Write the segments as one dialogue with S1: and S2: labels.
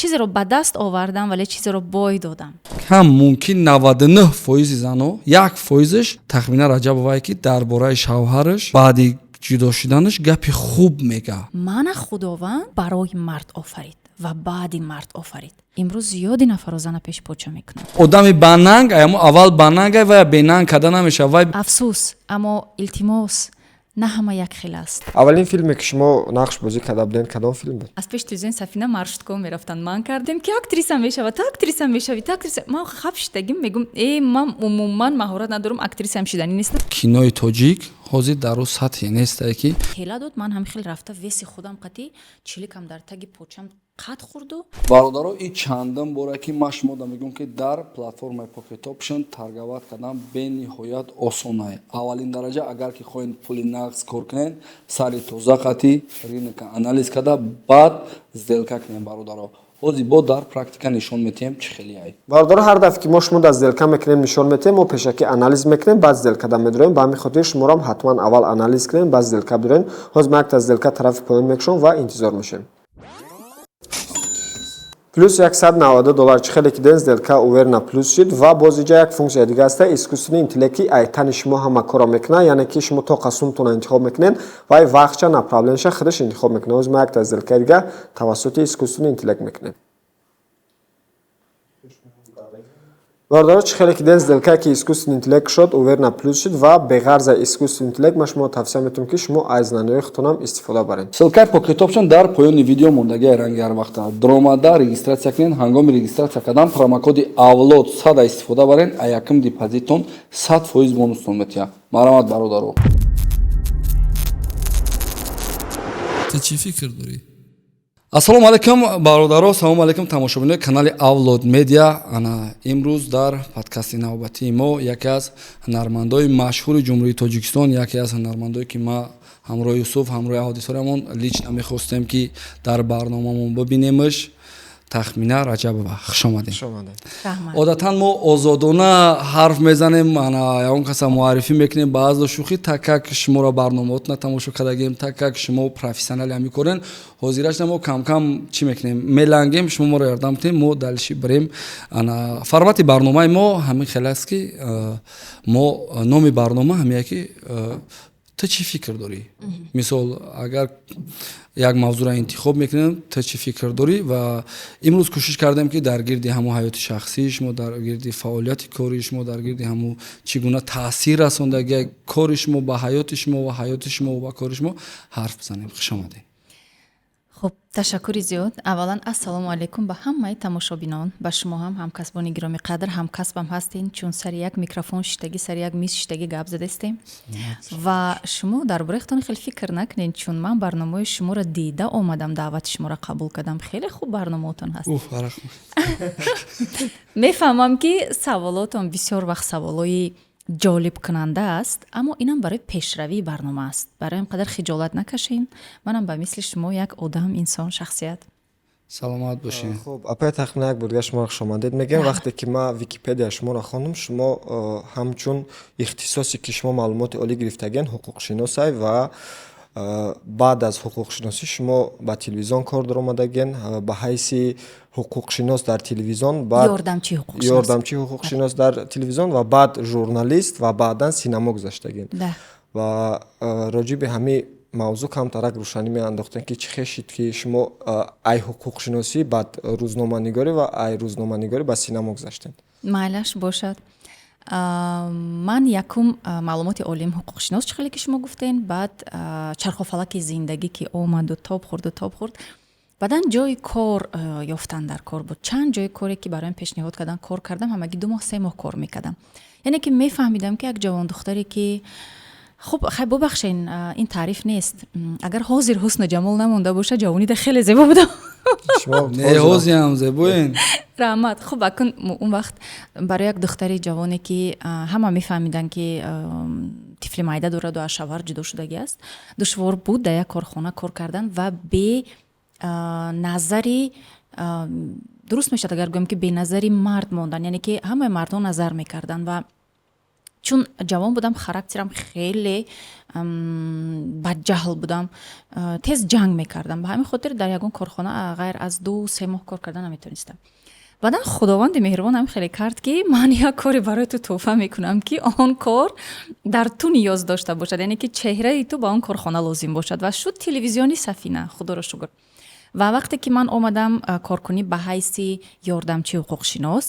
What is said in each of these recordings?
S1: чизеро ба даст овардам, вале чизеро бой додам.
S2: ҳам мумкин 99% занҳо 1%ш тахмина Раҷабовае ки дар бораи шавҳараш баъди ҷудо шуданаш гапи хуб мега.
S1: Мана худованд барои мард офарид ва баъди мард офарид. имрӯз зиёди нафаро зана пеш поча мекунанд.
S2: Одами бананг амо аввал банангай ва бенанг када намешавад.
S1: афсӯс, аммо илтимос на ҳама як хел аст.
S3: аввалин филме ки шумо нақш бозӣ карда будед кадом филм буд?
S1: аз пеш тӯзони сафина маршруткҳо мерафтанд. ман кардем ки актриса мешавад, ту актриса мешавӣ, ту актриса. ман хаб шидагим мегум ман умуман маҳорат надорам, актрисаам шидани нестам.
S2: Кинои тоҷик ҳозир дар ӯ сатҳе нестае ки
S1: ҳела дод. ман ҳамин хел рафта веси худам қатӣ чиликам дар таги почам қат хурду.
S2: бародаро ин чандин бора ки ман шумода мегӯям ки дар платформаи Pocket Option таргават кардан бениҳоят осон аст. аввалин дараҷа агар ки хоҳед пули нағз кор кунед, сари тоза қатӣ рынка анализ карда баъд сделка кунед. бародаро ҳозир бо дар практика нишон метиҳем чӣ хеле ай.
S3: бародаро ҳар дафъа ки мо шумо дар сделка мекунем нишон метиҳем, мо пешакӣ анализ мекунем, баъд сделкада медуроем. ба ҳамин хотир шуморо ҳам ҳатман аввал анализ кунем, баъд сделка бидурем. ҳозир ман якта сделка тарафи поён мекушам ва интизор мешавем. плюс $190 чӣ хеле ки ден сделка уверна плюс шуд ва боз иҷа як функсия дига аста. искусствени интеллекти айтани шумо ҳама кора мекунад, яъне ки шумо то қасумтона интихоб мекунед ва вақтча направленияша худаш интихоб мекунад. ҳозир ман якта сделка дига тавассути искусствени интеллект мекунем. бародаро чӣ хеле ки ден сделка ки искусствени интеллект шуд уверна плюс шуд ва беғарза искусствени интеллект ман шумо тавсия метавонам ки шумо аз знаниҳои худтонам истифода баред.
S2: ссилкаи Pocket Option дар поёни видео мондагии ранги ҳар вақта даромада регистратсия кунед. ҳангоми регистратсия кардан промокоди авлод 100 истифода баред. якум депозитон 100% бонустон метиҳад. марамат бародаро.
S4: Ты чӣ фикр дорӣ?
S2: ассалому алайкум бародаро, салому алайкум тамошобинои канали Авлод Медиа. ана имрӯз дар подкасти навбатии мо яке аз ҳунармандои машҳури ҷумҳурии Тоҷикистон, яке аз ҳунармандое ки ма ҳамроҳи Юсуф, ҳамроҳи аудиториямон лично мехостем ки дар барномамон бибинемаш. тахмина Раҷабова, хуш омадед. одатан мо озодона ҳарф мезанем, ана ягон каса муаррифӣ мекунем баъзо шӯхӣ, так как шуморо барномаотна тамошо кардагем, так как шумо профессионали ҳам мекорен. ҳозираш мо кам кам чӣ мекунем, мелангем, шумо моро ёрдам кунем, мо далиши бирем. ана формати барномаи мо ҳамин хел аст ки мо номи барнома ҳамия ки ту чӣ фикр дорӣ? мисол агар як мавзӯъро интихоб мекунем, ту чӣ фикр дорӣ? ва имрӯз кӯшиш кардем ки дар гирди ҳамун ҳаёти шахсии шумо, дар гирди фаъолияти кори шумо, дар гирди ҳамун чӣ гуна таъсир расондагии кори шумо ба ҳаёти шумо ва ҳаёти шумо ба кори шумо ҳарф бизанем. хуш омадед.
S1: хуб, ташаккури зиёд. аввалан ассалому алайкум ба ҳамаи тамошобинон, ба шумо ҳам ҳамкасбони гироми қадр, ҳамкасбам ҳастин, чун сари як микрофон шиштагӣ, сари як миз шиштагӣ гап задастем ва шумо дар бораи худтон хеле фикр накунед, чун ман барномаи шуморо дида омадам, даъвати шуморо қабул кардам. хеле хуб барномаотон ҳаст. мефаҳмам ки саволотон бисёр вақт саволои ҷолибкунанда аст, аммо инам барои пешравии барнома аст. барои ин қадар хиҷолат накашен. манам ба мисли шумо як одам, инсон, шахсият.
S2: саломат бошед.
S3: хуб, апай тахмина як бурга шуморо хуш омадед мегем. вақте ки ма википедия шуморо хонам, шумо ҳамчун ихтисосе ки шумо маълумоти олӣ гирифтаген ҳуқуқшиносай ва баъд аз ҳуқуқшиносӣ шумо ба телевизион кор даромадаген ба ҳайси ҳуқуқшинос дар телевизион, ёрдамчи ҳуқуқшинос дар телевизион ва баъд журналист ва баъдан синамо гузаштаген. ва роҷиби ҳамин мавзӯъ камтарак рӯшанӣ меандохтем ки чӣ хешид ки шумо ай ҳуқуқшиносӣ баъд рӯзноманигорӣ ва ай рӯзноманигорӣ ба синамо гузаштед.
S1: майлаш бошад. ман якум маълумоти олим ҳуқуқшинос чӣ хеле ки шумо гуфтен, баъд чархофалаки зиндагӣ ки омаду тоб хурд, баъдан ҷои кор ёфтан дар кор буд. чанд ҷои коре ки бароям пешниҳод кардан кор кардам, ҳамагӣ 2 моҳ 3 моҳ кор мекардам. яъне ки мефаҳмидам ки як ҷавондухтаре ки хуб хай бубахшен, ин таъриф нест, агар ҳозир ҳусну ҷамол намонда боша, ҷавонида хеле зебо буда.
S2: ҳозиам зебоин.
S1: раҳмат. хуб акун он вақт барои як духтари ҷавоне ки ҳама мефаҳмиданд ки тифли майда дораду аз шавҳар ҷудо шудагӣ аст, душвор буд дар як корхона кор кардан ва бе назари дуруст мешавад агар гӯям ки беназари мард мондан, яъне ки ҳамаи мардон назар мекарданд ва чун ҷавон будам, характерам хеле баҷаҳл будам, тез ҷанг мекардам. Ба ҳамин хотир дар ягон корхона ғайр аз 2-3 моҳ кор кардан наметонистам. баъдан худованди меҳрибон ҳам хеле кард ки ман як кори барои ту туҳфа мекунам ки он кор дар ту ниёз дошта бошад, яъне ки чеҳраи ту ба он корхона лозим бошад ва шуд телевизиони Сафина, худоро шукр. ва вақте ки ман омадам коркунӣ ба ҳайси ёрдамчии ҳуқуқшинос,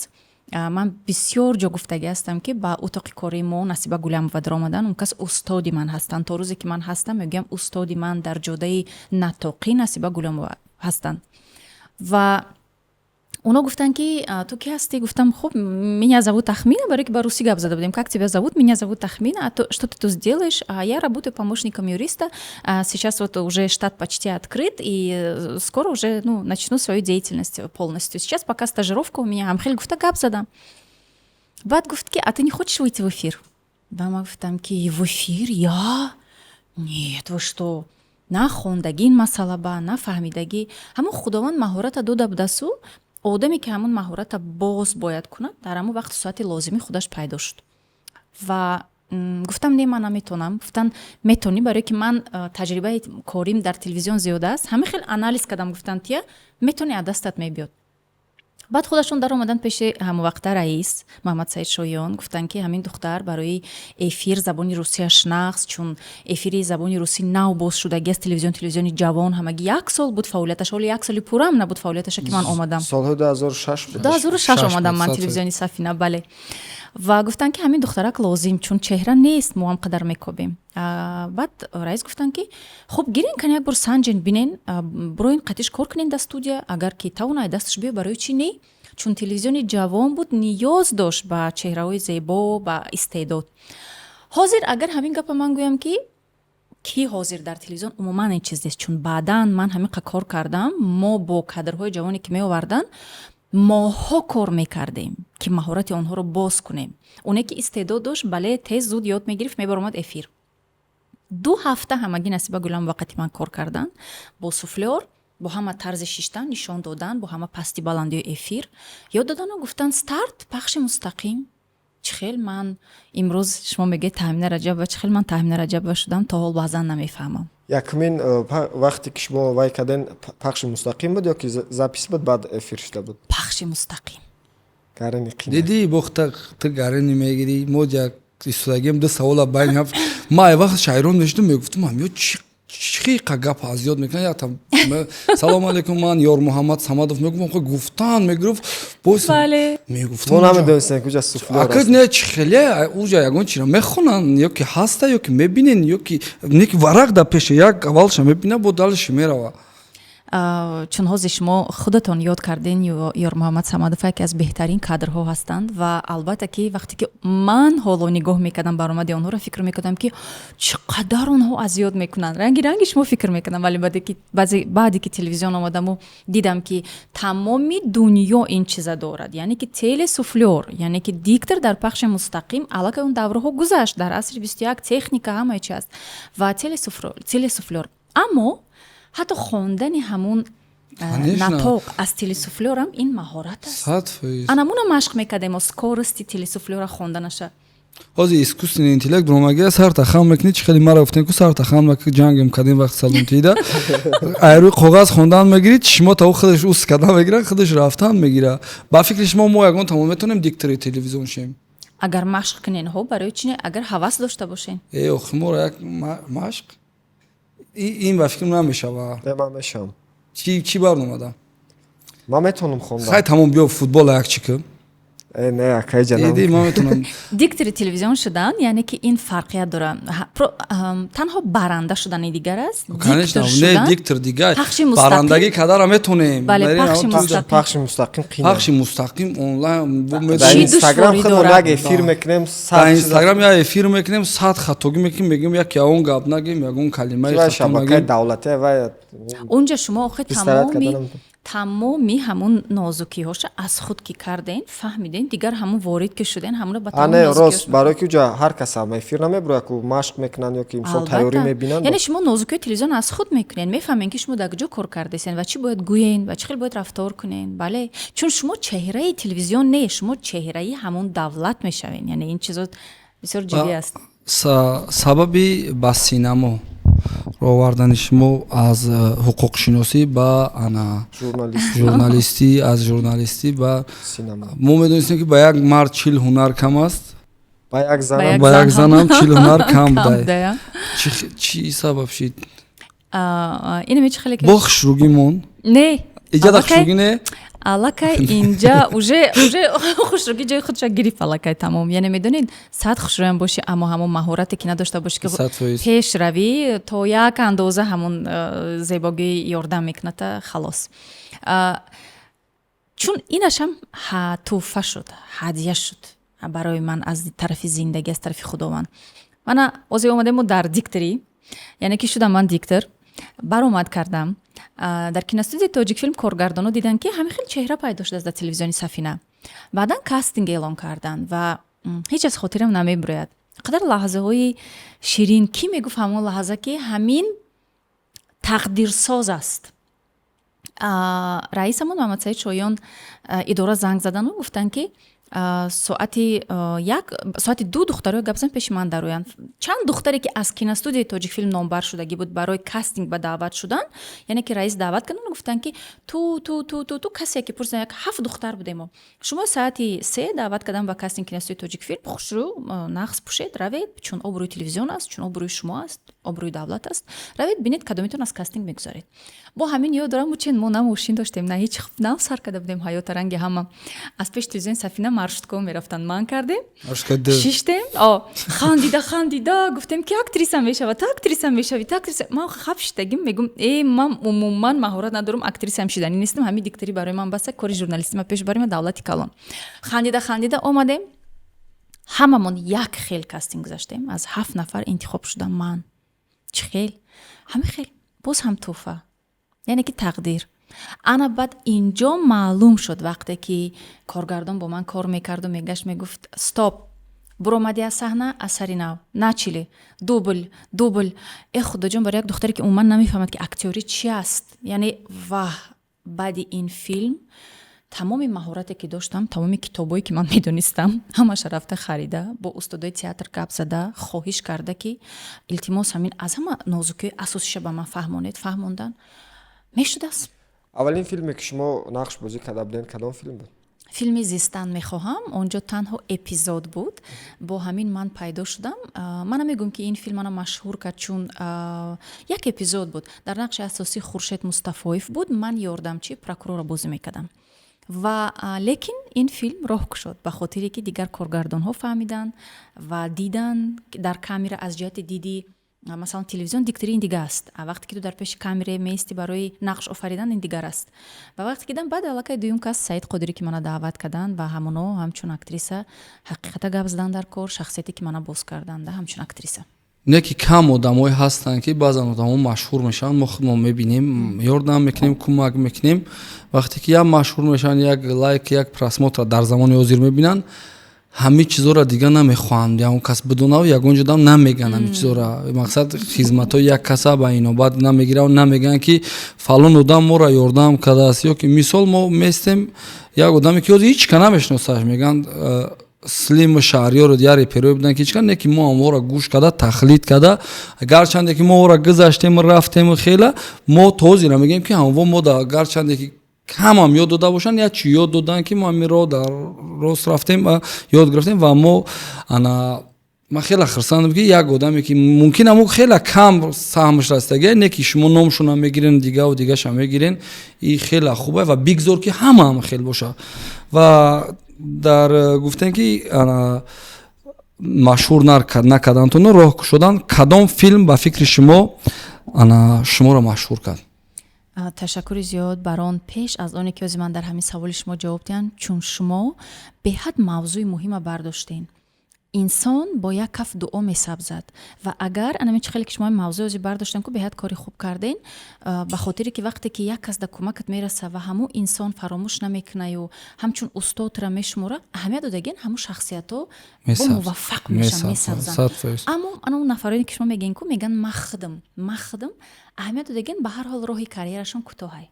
S1: ман бисёр ҷо гуфтагӣ ҳастам ки ба утоқи кории мо Насиба Гулямова дар омадан, он кас устоди ман ҳастанд. То рӯзе ки ман ҳастам мегӯям устоди ман дар ҷодаи натоқӣ Насиба Гулямова ҳастанд. ва اونا گفتن که تو کی هستی؟ گفتم خب меня зовут Ахмина, برای که با روسی гап зада будем. Как тебя зовут? Меня зовут Ахмина. А то что ты тут сделаешь? Я работаю помощником юриста. Сейчас вот уже штат почти открыт и скоро уже начну свою деятельность полностью. Сейчас пока стажировка у меня. Амхель гуфта гап зада. Бад гуфт ки, а ты не хочешь выйти в эфир? Бама гуфтам ки в эфир я? Нет, вы что? На хондагин масала ба, на фаҳмидагӣ. Ҳамон худованд маҳората дода будасу, одаме ки ҳамон маҳората боз бояд кунад, дар ҳамон вақт соати лозимӣ худаш пайдо шуд. Ва гуфтам не, ман наметонам. Гуфтан метонӣ, барое ки ман таҷрибаи корим дар телевизион зиёда аст. Ҳамин хел анализ кардам, гуфтам тия метонӣ, аз дастат мебиёд. баъд худашон дар омадан пеши ҳамовақта раис Муҳаммад Саид Шоиён гуфтанд ки ҳамин духтар барои эфир забони русияш нақс, чун эфири забони русӣ нав боз шудагӣ аст, телевизиони ҷавон ҳамагӣ 1 сол буд фаъолияташ, ҳоли 1 соли пурам набуд фаъолияташа ки ман омадам.
S3: Солҳои 2006 буд.
S1: 2006 омадам ман телевизиони Сафина, бале. ва гуфтанд ки ҳамин духтарак лозим, чун чеҳра нест, мо ҳам қадар мекобем. баъд раис гуфтанд ки хуб гирин кан як бор санҷен бинен, бироин қатиш кор кунен дар студия, агар ки тавонад дасташ биё, барои чи не? Чун телевизиони ҷавон буд, ниёз дошт ба чеҳраҳои зебо, ба истеъдод. ҳозир агар ҳамин гапа ман гӯям ки ҳозир дар телевизион умуман ин чиз нест, чун баъдан ман ҳамин қа кор кардам, мо бо кадрҳои ҷавоне ки меовардан моҳҳо кор мекардем ки маҳорати онҳоро боз кунем. оне ки истеъдод дошт, бале тез зуд ёд мегирифт, мебаромад эфир. 2 ҳафта ҳамагӣ Насиба Гулямова вақти ман кор кардан бо суфлёр, бо ҳама тарзи шиштан, нишон додан, бо ҳама пасти баландиёи эфир. ёд додану гуфтанд старт, пахши мустақим. чӣ хел ман имрӯз шумо мегӯед Таҳмина Раҷабова, чӣ хел ман Таҳмина Раҷабова шудам, то ҳол баъзан намефаҳмам.
S3: Якмин вақте ки шумо вай карден пахши мустақим буд ё ки запис буд, баъд эфир шуда буд?
S1: Пахши мустақим.
S3: Гарини қина.
S2: دیدی بخته تو گرینی میگیری ما یک استودگیم 2 سوالا بین هفت ما ای وقت شاعران نشدم میگفتم هم یا چی قگپ از یاد میکنه یا تام سلام علیکم من یار محمد صمدов میگفتم خب گفتن میگفت باز میگفتم
S3: мо намедонистем куҷа суфлёр
S2: акад не чи хеле уҷа ягон чира мехонан ё ки ҳаста ё ки мебинен ё ки нек варақ да пеше як аввалша мебина бо далши мерава.
S1: чун ҳозир шумо худатон ёд карден ёр Муҳаммад Самадов яке аз беҳтарин кадрҳо ҳастанд ва албатта ки вақте ки ман ҳоло нигоҳ мекардам баромади онҳоро, фикр мекардам ки чӣ қадар онҳо аз ёд мекунанд. ранги шумо фикр мекардам, вале баъде ки телевизион омадаму дидам ки тамоми дунё ин чиза дорад, яъне ки телесуфлёр, яъне ки диктор дар пахши мустақим аллакай он давраҳо гузашт, дар асри 21 техника ҳамаи чи аст ва телесуфлёр. аммо ҳатто хондани ҳамун натоқ аз телесуфлёрам ин маҳорат аст. анамуна машқ мекардем скорости телесуфлёра хонданаша.
S2: ҳозир искусственный интеллект бромаги сарта хам мекунӣ, чӣ хеле мара гуфтем ку сарта хам ҷангем кардем вақти салонтида айрӯи коғаз хондан мегирид, шумо то худаш ус кардан мегира, худаш рафтан мегира. ба фикри шумо мо ягон тамом метонем диктори телевизион шем?
S1: агар машқ кунен ҳо барои чи не, агар ҳавас дошта бошен.
S2: охи моро як машқ ин ба фикр намешава.
S3: ман мешавам.
S2: чӣ барномада?
S3: ман метонам хондан.
S2: хай тамом биё футбол як чика.
S3: не акай ҷанам.
S2: диди ман метонам.
S1: диктори телевизион шудан яъне ки ин фарқият дора. танҳо баранда шудани дигар аст.
S2: конечно не диктор дигар. барандагӣ кадара метонем.
S1: бале
S3: пахши мустақим қина.
S2: пахши мустақим онлайн
S3: дар инстаграм худмон як эфир мекунем,
S2: дар инстаграм як эфир мекунем, 100 хатогӣ мекунем, мегӯем як ягон гап нагӯем, ягон калимаи хато
S3: шабакаи давлатӣ ва
S1: унҷа шумо охир тамоми ҳамун нозукиҳоша аз худ ки карден, фаҳмиден, дигар ҳамун ворид ки шуден, ҳамуна ба тамоми нозукиҳош. рост барои ки уҷа ҳар кас ҳам эфир намебурад ку машқ мекунанд ё ки имсон тайёрӣ мебинанд. яъне шумо нозукиҳои телевизион аз худ мекунен, мефаҳмен ки шумо дар куҷо кор кардесен ва чӣ бояд гӯен ва чӣ хел бояд рафтор кунен. бале чун шумо чеҳраи телевизион не, шумо чеҳраи ҳамун давлат мешавен. яъне ин чизо бисёр ҷиддӣ аст.
S2: сабаби ба синамо ровардани шумо аз ҳуқуқшиносӣ ба журналистӣ, аз журналистӣ ба
S3: синема.
S2: мо медонистем ки ба як мард 40 ҳунар кам аст,
S3: ба як
S2: ба як зан ҳам 40 ҳунар кам
S1: Кам
S2: дай.
S1: дая.
S2: Чӣ сабаб шид?
S1: Инаме чӣ хеле
S2: бо хушругимон
S1: не
S2: иҷада хушругӣ не
S1: аллакай инҷа уже хушругӣ ҷои худша гирифт аллакай тамом. Яъне медонед сад хушрӯям бошӣ, аммо ҳамон маҳорате ки надошта бошӣ ки
S2: 100%.
S1: пеш равӣ то як андоза ҳамон зебогӣ ёрдам мекунад халос. Чун инашам туҳфа шуд, ҳадия шуд барои ман аз тарафи зиндагӣ, аз тарафи худованд. Мана озе омадем дар дикторӣ, яъне ки шудам ман диктор, баромад кардам. Дар киностудияи Тоҷикфилм коргардоно дидан ки ҳамин хел чеҳра пайдо шудааст дар телевизиони Сафина. Баъдан кастинг эълон карданд ва ҳеҷ аз хотирам намебурояд. қадар лаҳзаҳои ширин, кӣ мегуфт ҳамон лаҳза ки ҳамин тақдирсоз аст. раисамон Муҳаммад Саид Шоён идора занг задану гуфтанд ки соати 2 духтарои гап зан пеши ман дароянд. Чанд духтаре ки аз киностудияи Тоҷикфилм номбар шудагӣ буд барои кастинг ба даъват шудан, яъне ки раис даъват кардан гуфтанд ки ту касе ки пурсидан, як 7 духтар будемо. Шумо саати 3 даъват кардан ба кастинг киностудияи Тоҷикфилм, хушрӯ нағз пӯшед, равед, чун обрӯи телевизион аст, чун обрӯи шумо аст, обрӯи давлат аст. Равед бинед кадомитон аз кастинг мегузаред. Бо ҳамин ёд дорам учен мо на мошин доштем, на ҳеч нав сар карда будем ҳаёта ранги ҳама. Аз пеш телевизиони Сафина маршруткаҳо мерафтанд, ман кардем. Шиштем, хандида гуфтем ки актриса мешавад, ту актриса мешавӣ, ту актриса. Ман хаб шидагим мегум, ман умуман маҳорат надорам, актрисаам шидани нестам, ҳамин дикторӣ барои ман баса, кори журналистима пеш барем, давлати калон. Хандида омадем. Ҳамамон як хел кастинг гузаштем, аз 7 нафар интихоб шудам ман. Чӣ хел? Ҳамин хел. Боз ҳам туҳфа. яъне ки тақдир. ана баъд инҷо маълум шуд вақте ки коргардон бо ман кор мекарду мегашт мегуфт стоп, буромадӣ аз саҳна, асари нав, начиле, дубл. Худоҷон барои як духтаре ки умуман намефаҳмад ки актёрӣ чӣ аст. Яъне ваҳ, баъди ин филм тамоми маҳорате ки доштам, тамоми китобое ки ман медонистам, ҳамаша рафта харида, бо устодои театр гап зада, хоҳиш карда ки илтимос ҳамин аз ҳама нозукиҳои асосиша ба ман фаҳмонед, фаҳмондан мешудааст.
S3: аввалин филме ки шумо нақш бозӣ карда будед кадом филм буд?
S1: филми Зистан мехоҳам, онҷо танҳо эпизод буд. Бо ҳамин ман пайдо шудам. Ман намегӯям ки ин филм мана машҳур кард, чун як эпизод буд. Дар нақши асосӣ Хуршед Мустафоев буд, ман ёрдамчи прокурора бозӣ мекардам. ва лекин ин филм роҳ кушод ба хотире ки дигар коргардонҳо фаҳмиданд ва диданд дар камера аз ҷиҳати диди масалан телевизион дикторӣ ин дигар аст. Вақте ки ту дар пеши камере меисти барои нақш офаридан ин дигар аст. Ва вақте ки дам баъд аллакай дуюм кас Саид Қодирӣ ки мана даъват карданд ва ҳамоно ҳамчун актриса ҳақиқата гап задан дар кор, шахсияте ки мана боз карданд ҳамчун актриса.
S2: не ки кам одамое ҳастанд ки баъзан одамо машҳур мешаванд, мо худмон мебинем, ёрдам мекунем, кӯмак мекунем. вақте ки як машҳур мешаванд, як лайк, як просмотр дар замони ҳозир мебинанд, ҳамин чизора дига намехоҳанд, ягон кас бидонав ягон ҷодам намегӯянд ҳамин чизора. мақсад хизматҳои як каса ба инобат намегиранд, намегӯянд ки фалон одам моро ёрдам кардааст. ё ки мисол мо местем як одаме ки ҳозир ҳеч ка намешиносаш, мегӯянд Слим Шаҳриёро дияр реперҳое буданд ки чикар не ки мо ҳаморо гӯш карда тақлид карда, гарчанде ки мо ора гузаштем рафтем хела, мо то ҳозира мегӯем ки ҳамво мо да гарчанде ки ҳамам ёд дода бошанд, як чӣ ёд доданд ки мо ҳамиро дар рост рафтем ва ёд гирифтем ва мо ана ман хела хирсандам ки як одаме ки мумкин амо хела кам саҳмаш расидаги, не ки шумо номшона мегирен, дигаву дигаша мегирен, и хела хуба ва бигзор ки ҳама хел боша. Ва дар гуфтем ки машҳур накардантуну роҳ кушодан, кадом филм ба фикри шуморо машҳур кард?
S1: ташаккури зиёд бар он. пеш аз оне ки ман дар ҳамин саволи шумо ҷавоб диҳам, чун шумо беҳад мавзӯи муҳима бардоштен. инсон бо як каф дуо месабзад ва агар анамин чӣ хеле ки шумо мавзӯи озӣ бардоштем ку беҳад кори хуб карден, ба хотире ки вақте ки як кас да кӯмакат мераса ва ҳамун инсон фаромӯш намекунаю, ҳамчун устодра мешумора, аҳамият додаген ҳамун шахсиятҳо бо муваффақ мешан, месабзанд. аммо анамун нафароне ки шумо мегӯен ку меган махдим, аҳамият додаген ба ҳар ҳол роҳи карьерашон кӯтоҳай.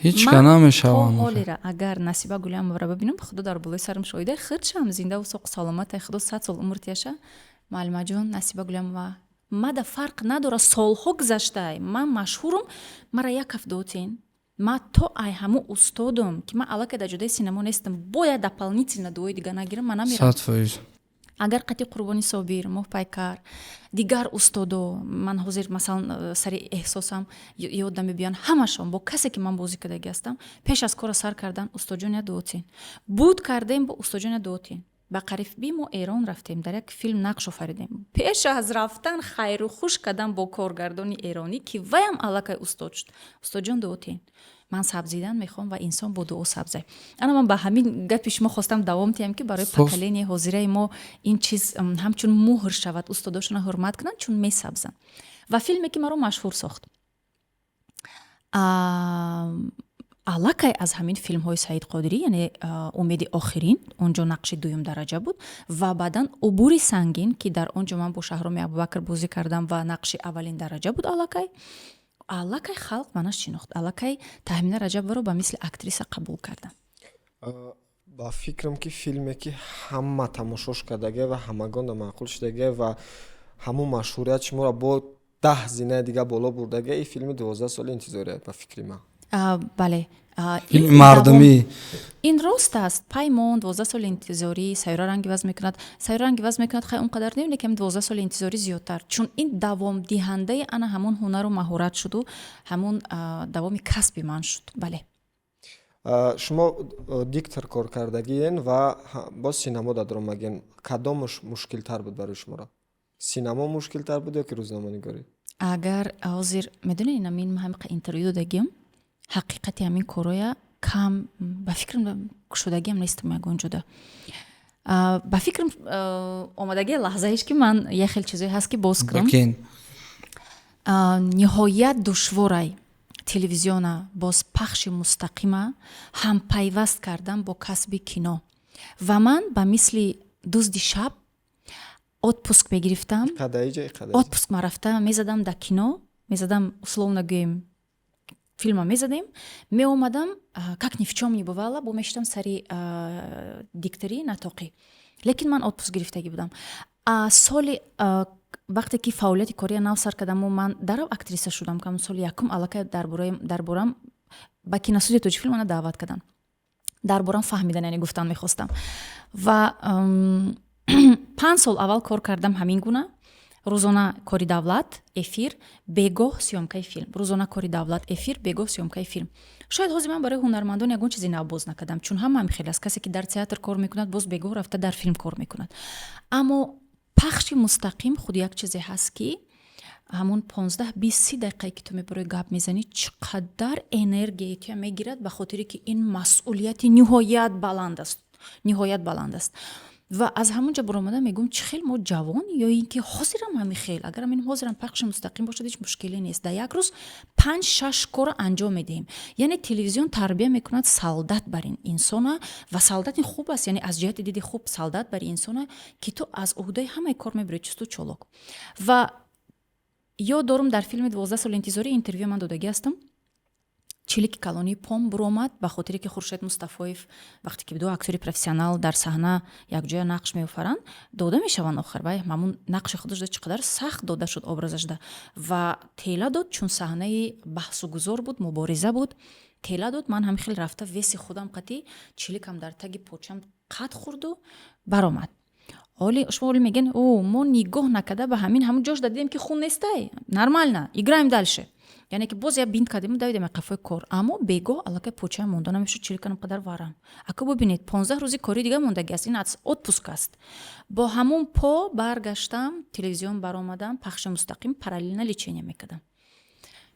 S2: هیچ گنا میشوم
S1: حالیره اگر نصیبه گولیم رو ببینم خدا در بالای سرم شایده خودشم زنده و سوق سلامت خدا 100 سال عمر تیشه معلمه جون نصیبه گولیم و ماده فرق نداره سالها گذشته من مشهورم مرا یک هفته دوتین ما تو ай همو استادم که من الان در جدای سینما نیستم باید дополнительно دوی دیگه نگیرم من نمیرم
S2: 100%.
S1: اگر قطعی قربانی صابیر محپیکر دیگر استادو من حاضر مثلا سری احساسم یادم بیان همشون با کسی که من بازی کردگی هستم پیش از کار سر کردن استاد جون دوتین بود کردیم با استاد جون دوتین با قریف بی ما ایران رفتیم در یک فیلم نقش آفریدیم پیش از رفتن خیر و خوش کردم با کارگردانی ایرانی که ویم علاقه استاد شد استاد جون دوتین من سبزیدن میخوام و انسان با دو سبزه انا من با همین گپ پیش ما خواستم دوام تیم که برای پکلینی حاضره ما این چیز همچون مهر شود استاداشون حرمت کنن چون می سبزن و فیلمی که مرا مشهور ساخت علاقه از همین فیلم های سعید قادری یعنی امید آخرین اونجا نقش دویم درجه بود و بعدن عبور سنگین که در اونجا من با شهرام ابوبکر بازی کردم و نقش اولین درجه بود علاقه خلق منش شناخت علاقه تهمینه رجب رو به مثل اکتریس قبول کردن
S3: با فکرم که فیلمی که همه تماشاش کردگه و همگان در معقول شدگه و همون مشهوریت شما را با 10 زینه دیگه بالا بردگه این فیلم 12 سال انتظاره با فکری من
S1: بله
S2: فیلم مردمی
S1: این راست است پیمان 12 سال انتظاری سیاره رنگی وز میکند سیاره رنگی وز میکند خیلی اونقدر نمیده که 12 سال انتظاری زیادتر چون این دوام دهنده انا همون هنر و مهارت شد و همون دوام کسبی من شد بله
S3: شما دیکتر کار کردگین و با سینما دادرم مگین کدامش مشکل تر بود برای شما را سینما مشکل تر بود یا که روزنامه نگاری
S1: اگر حاضر میدونین همین همین اینترویو دادیم حقیقتی همین کارای کم با فکرم شدگیم نیستم یک اونجا با فکرم آمدگی لحظه ایش که من یه خیلی چیزایی هست که باز کنم نهایت دشواری تلویزیون باز پخش مستقیمه هم پیوست کردم با کسب کینو و من با مثل دزد شب отпуск بگرفتم отпуск ما رفتم میزدم در کینو میزدم условно گویم فیلم میزدیم می اومدم как ни в чем не бывало бо мештам сари диктори натоқи лекин ман отпуск гирифтагӣ будам соли вақте ки фаъолияти кория нав сар кардаму ман дарав актриса шудам ки соли якум аллакай дар борам ба киносуди тоҷикфилм мана даъват кардан дар борам фаҳмидан яъне гуфтан мехостам ва 5 сол аввал кор кардам ҳамин гуна рӯзона кори давлат эфир бегоҳ сиёмкаи филм рӯзона кори давлат эфир бегоҳ сиёмкаи филм шояд ҳозир ман барои ҳунармандон ягон чизи нав боз накардам чун ҳамаам хеле аст касе ки дар театр кор мекунад боз бегоҳ рафта дар филм кор мекунад аммо пахши мустақим худ як чизе ҳаст ки ҳамун 15-20 дақиқае ки ту мебарои гап мезанӣ чиқадар энергияи туя мегирад ба хотире ки ин масъулияти ниҳоят баланд аст ва аз ҳамунҷа баромада мегӯм чӣ хел мо ҷавон ё ин ки ҳозирам ҳамин хел агарам ин ҳозирам пахши мустақим бошад ҳеҷ мушкиле нест дар як рӯз 5-6 кора анҷом медиҳем яъне телевизион тарбия мекунад солдат бар ин инсона ва солдати хуб аст яъне аз ҷиҳати диди хуб солдат бар инсона ки ту аз уҳдаи ҳамаи кор мебарӣ чусту чолок ва ёд дорум дар филми 12 соли интизорӣ интервю ман додагӣ ҳастам чилики калонии пом буромад ба хотире ки хуршед мустафоев вақте ки ду актёри профессионал дар саҳна якҷоя нақш меофаранд дода мешаванд охир вай ҳамун нақши худашда чӣ қадар сахт дода шуд образашда ва тела дод чун саҳнаи баҳсугузор буд мубориза буд тела дод ман ҳамин хел рафта веси худам қатӣ чиликам дар таги почам қат хурду баромад шумо оли мегӯен мо нигоҳ накарда ба ҳамун ҷош дадидем ки хун нестай нормально играем дальше яъне ки боз я бинт кардем давидем қафои кор аммо бегоҳ аллакай почаи монда намешуд чиликанам қадар варам ака бубинед 15 рӯзи кори дига мондаги аст ин отпуск аст бо ҳамун по баргаштам телевизион баромадам пахши мустақим параллелна лечения мекардам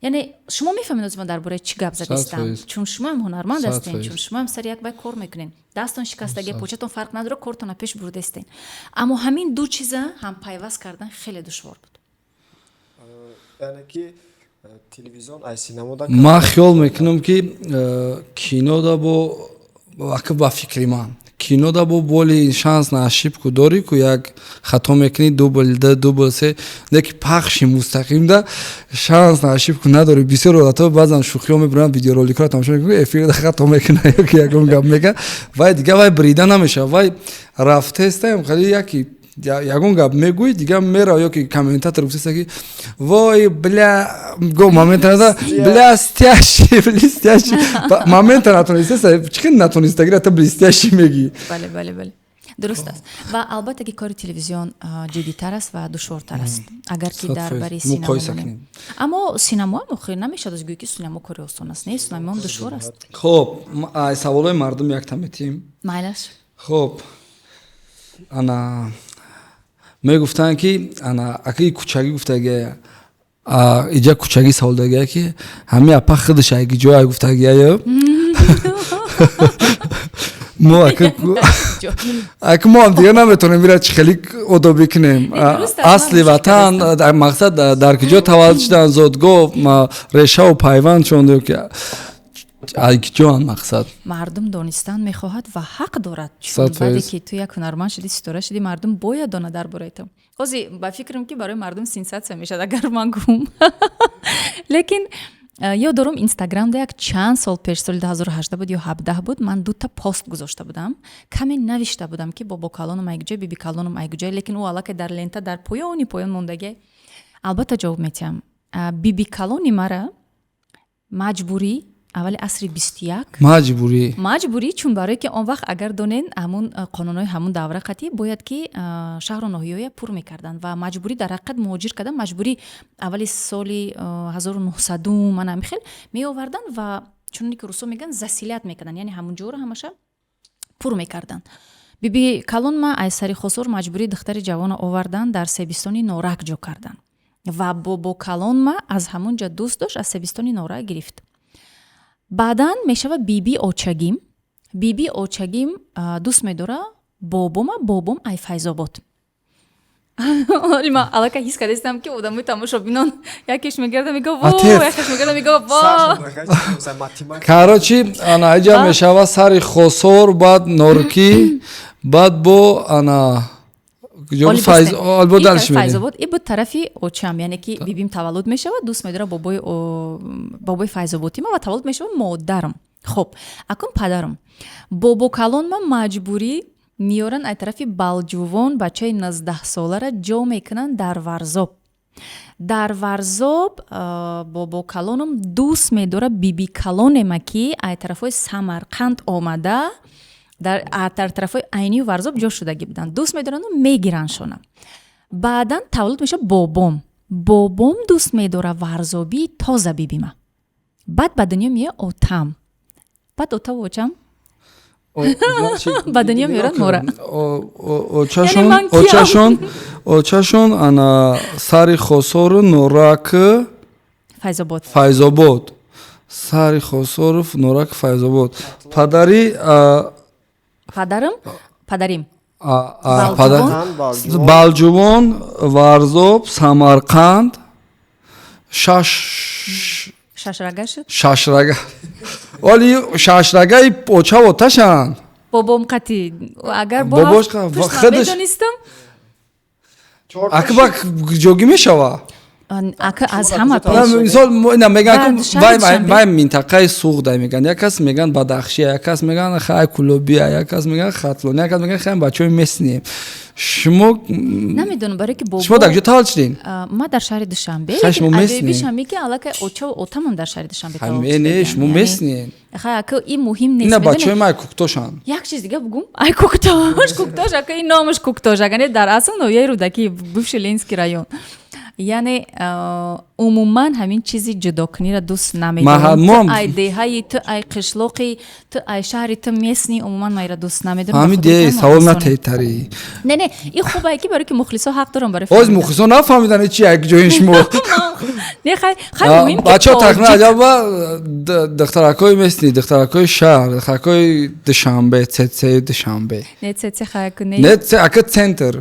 S1: яъне шумо мефаҳмед мо дар бораи чӣ гап задистам чун шумоам ҳунарманд ҳастен чун шумоам сари як бай кор мекунед дастон шикастаги початон фарқ надора кортона пеш бурдастен аммо ҳамин ду чиза ҳам пайваст кардан хеле душвор буд
S3: яъне ки телевизион ай синамода
S2: ман хиёл мекунам ки кинода бо ба фикри ман кино да бо боли шанс на ошибку дори ку як хато мекунӣ дубл се неки пахши мустақим да шанс на ошибку надори бисёр одатҳо баъзан шӯхиҳо мебуранд видеороликро тамошо мекунӣ эфирда хато мекуна ёки ягон гап мегӯяд вай дига вай брида намешавад вай рафтестаем хали яки ягон гап мегӯй дига мера ёки комментатор гуфтеста ки вой бля го момента блестящий момента натонистеста чӣ натониста гира та блестящий мегӣ
S1: бале дуруст аст ва албатта ки кори телевизион ҷиддитар аст ва душвортар аст агар ки дар бари синемо аммо синемо ам охир намешавад гӯй ки синемо кори осон аст не синемо ам душвор аст
S2: хоб саволои мардум якта метиҳем
S1: майлаш
S2: хоб ана мегуфтанд ки ана акаи кӯчагӣ гуфтагия иҷа кӯчагӣ савол дагия ки ҳами апа худаш айги ҷо ай гуфтагия мо ака мо ҳам дига наметонем ира чӣ хеле одобӣ кунем асли ватан мақсад дар киҷо таваллуд шудан зодгоҳ решаву пайвандшон ёки айкиҷоан мақсад
S1: мардум донистан мехоҳад ва ҳақ дорад чун баъде ки ту як ҳунарманд шудӣ ситора шудӣ мардум бояд донад дар бораи ту ҳозир ба фикрам ки барои мардум сенсатсия мешавад агар ман гӯм лекин ёдорум инстаграмда як чанд сол пеш соли 2018 буд ё 17 буд ман дута пост гузошта будам каме навишта будам ки бобо калоном айгуҷой биби калоном айгуҷой лекин ӯ аллакай дар лента дар поёни поён мондагӣ албатта ҷавоб метиҳам биби калони мара маҷбурӣ аввали асри 21 маҷбурӣ чун барое ки он вақт агар донен ҳамун қонунҳои ҳамун давра қатӣ бояд ки шаҳру ноҳияя пур мекарданд ва маҷбурӣ дар ҳақиқат муҳоҷир кардан маҷбурӣ аввали соли 1900 ман ҳамихел меоварданд ва чуноне ки русо мегӯянд засилят мекарданд яъне ҳамун ҷоро ҳамаша пур мекарданд биби калонма аз сари хосор маҷбурӣ духтари ҷавона оварданд дар себистони норак ҷо карданд ва бобо калонма аз ҳамун ҷа дӯст дошт аз себистони норак гирифт баъдан мешава биби очагим дӯст медора бобом ай файзобод ма аллакай ҳис кардастам ки одамои тамошобинон якеш мегардам мегӯ якеш мегардам мегӯ
S2: короче ана иҷа мешава сари хосор баъд норкӣ баъд бо ана
S1: файзобод и буд тарафи очам яъне ки бибим таваллуд мешавад дӯст медора бобои файзободима ва таваллуд мешавад модарам хуб акун падарам бобо калонма маҷбурӣ миёранд ай тарафи балҷувон бачаи 19 солара ҷо мекунанд дар варзоб бобо калоном дӯст медора биби калонема ки ай тарафҳои самарқанд омада дар тарафҳои айнию варзоб ҷо шудагӣ буданд дӯст медорану мегираншонам баъдан таваллуд мешавад бобом дӯст медора варзобии тоза бибима баъд ба дунё меояд отам баъд отаву очам ба дунё меорад мора
S2: очашон ана сари хосору норак файзобод сари хосору норак файзобод падарим балҷувон варзоб самарқанд шашрага оли шашрагаи очаву ташанд
S1: бобом қатӣ агар медонистам
S2: акба ҷогӣ мешава
S1: ака аз ҳама
S2: мисол меган вай минтақаи суғдай меган як кас меган бадахшия як кас меган хай кулобия як кас меган хатлон як кас меган хай бачаҳои меснем шумо
S1: намедонам барое ки
S2: шумо дар ҷо таваллуд шудин
S1: ма дар шаҳри душанбе
S2: шумо меснем
S1: бишам ки аллакай очаву отамам дар шаҳри душанбе
S2: не шумо меснем
S1: хай ака ин муҳим нест
S2: ина бачаҳои ма куктошанд
S1: як чиз дига бугум ай куктош ака ин номаш куктош агане дар асл ноҳияи рӯдакӣ бывши ленинский район яъне умуман ҳамин чизи ҷудокунира дӯст намедорам ту ай деҳаи ту ай қишлоқи ту ай шаҳри ту месни умуман маира дӯст намедорам
S2: ҳамин де савол натеҳтари
S1: не ин хубае ки барои ки мухлисо ҳақ дорам барои
S2: оз мухлисо нафаҳмидан чи як ҷоин шумо
S1: не хай муҳим
S2: бачаҳо тахмин аҷаба духтаракҳои месни духтаракҳои шаҳр духтаракҳои душанбе цецеи душанбе
S1: не цеце хаяку
S2: не ака центр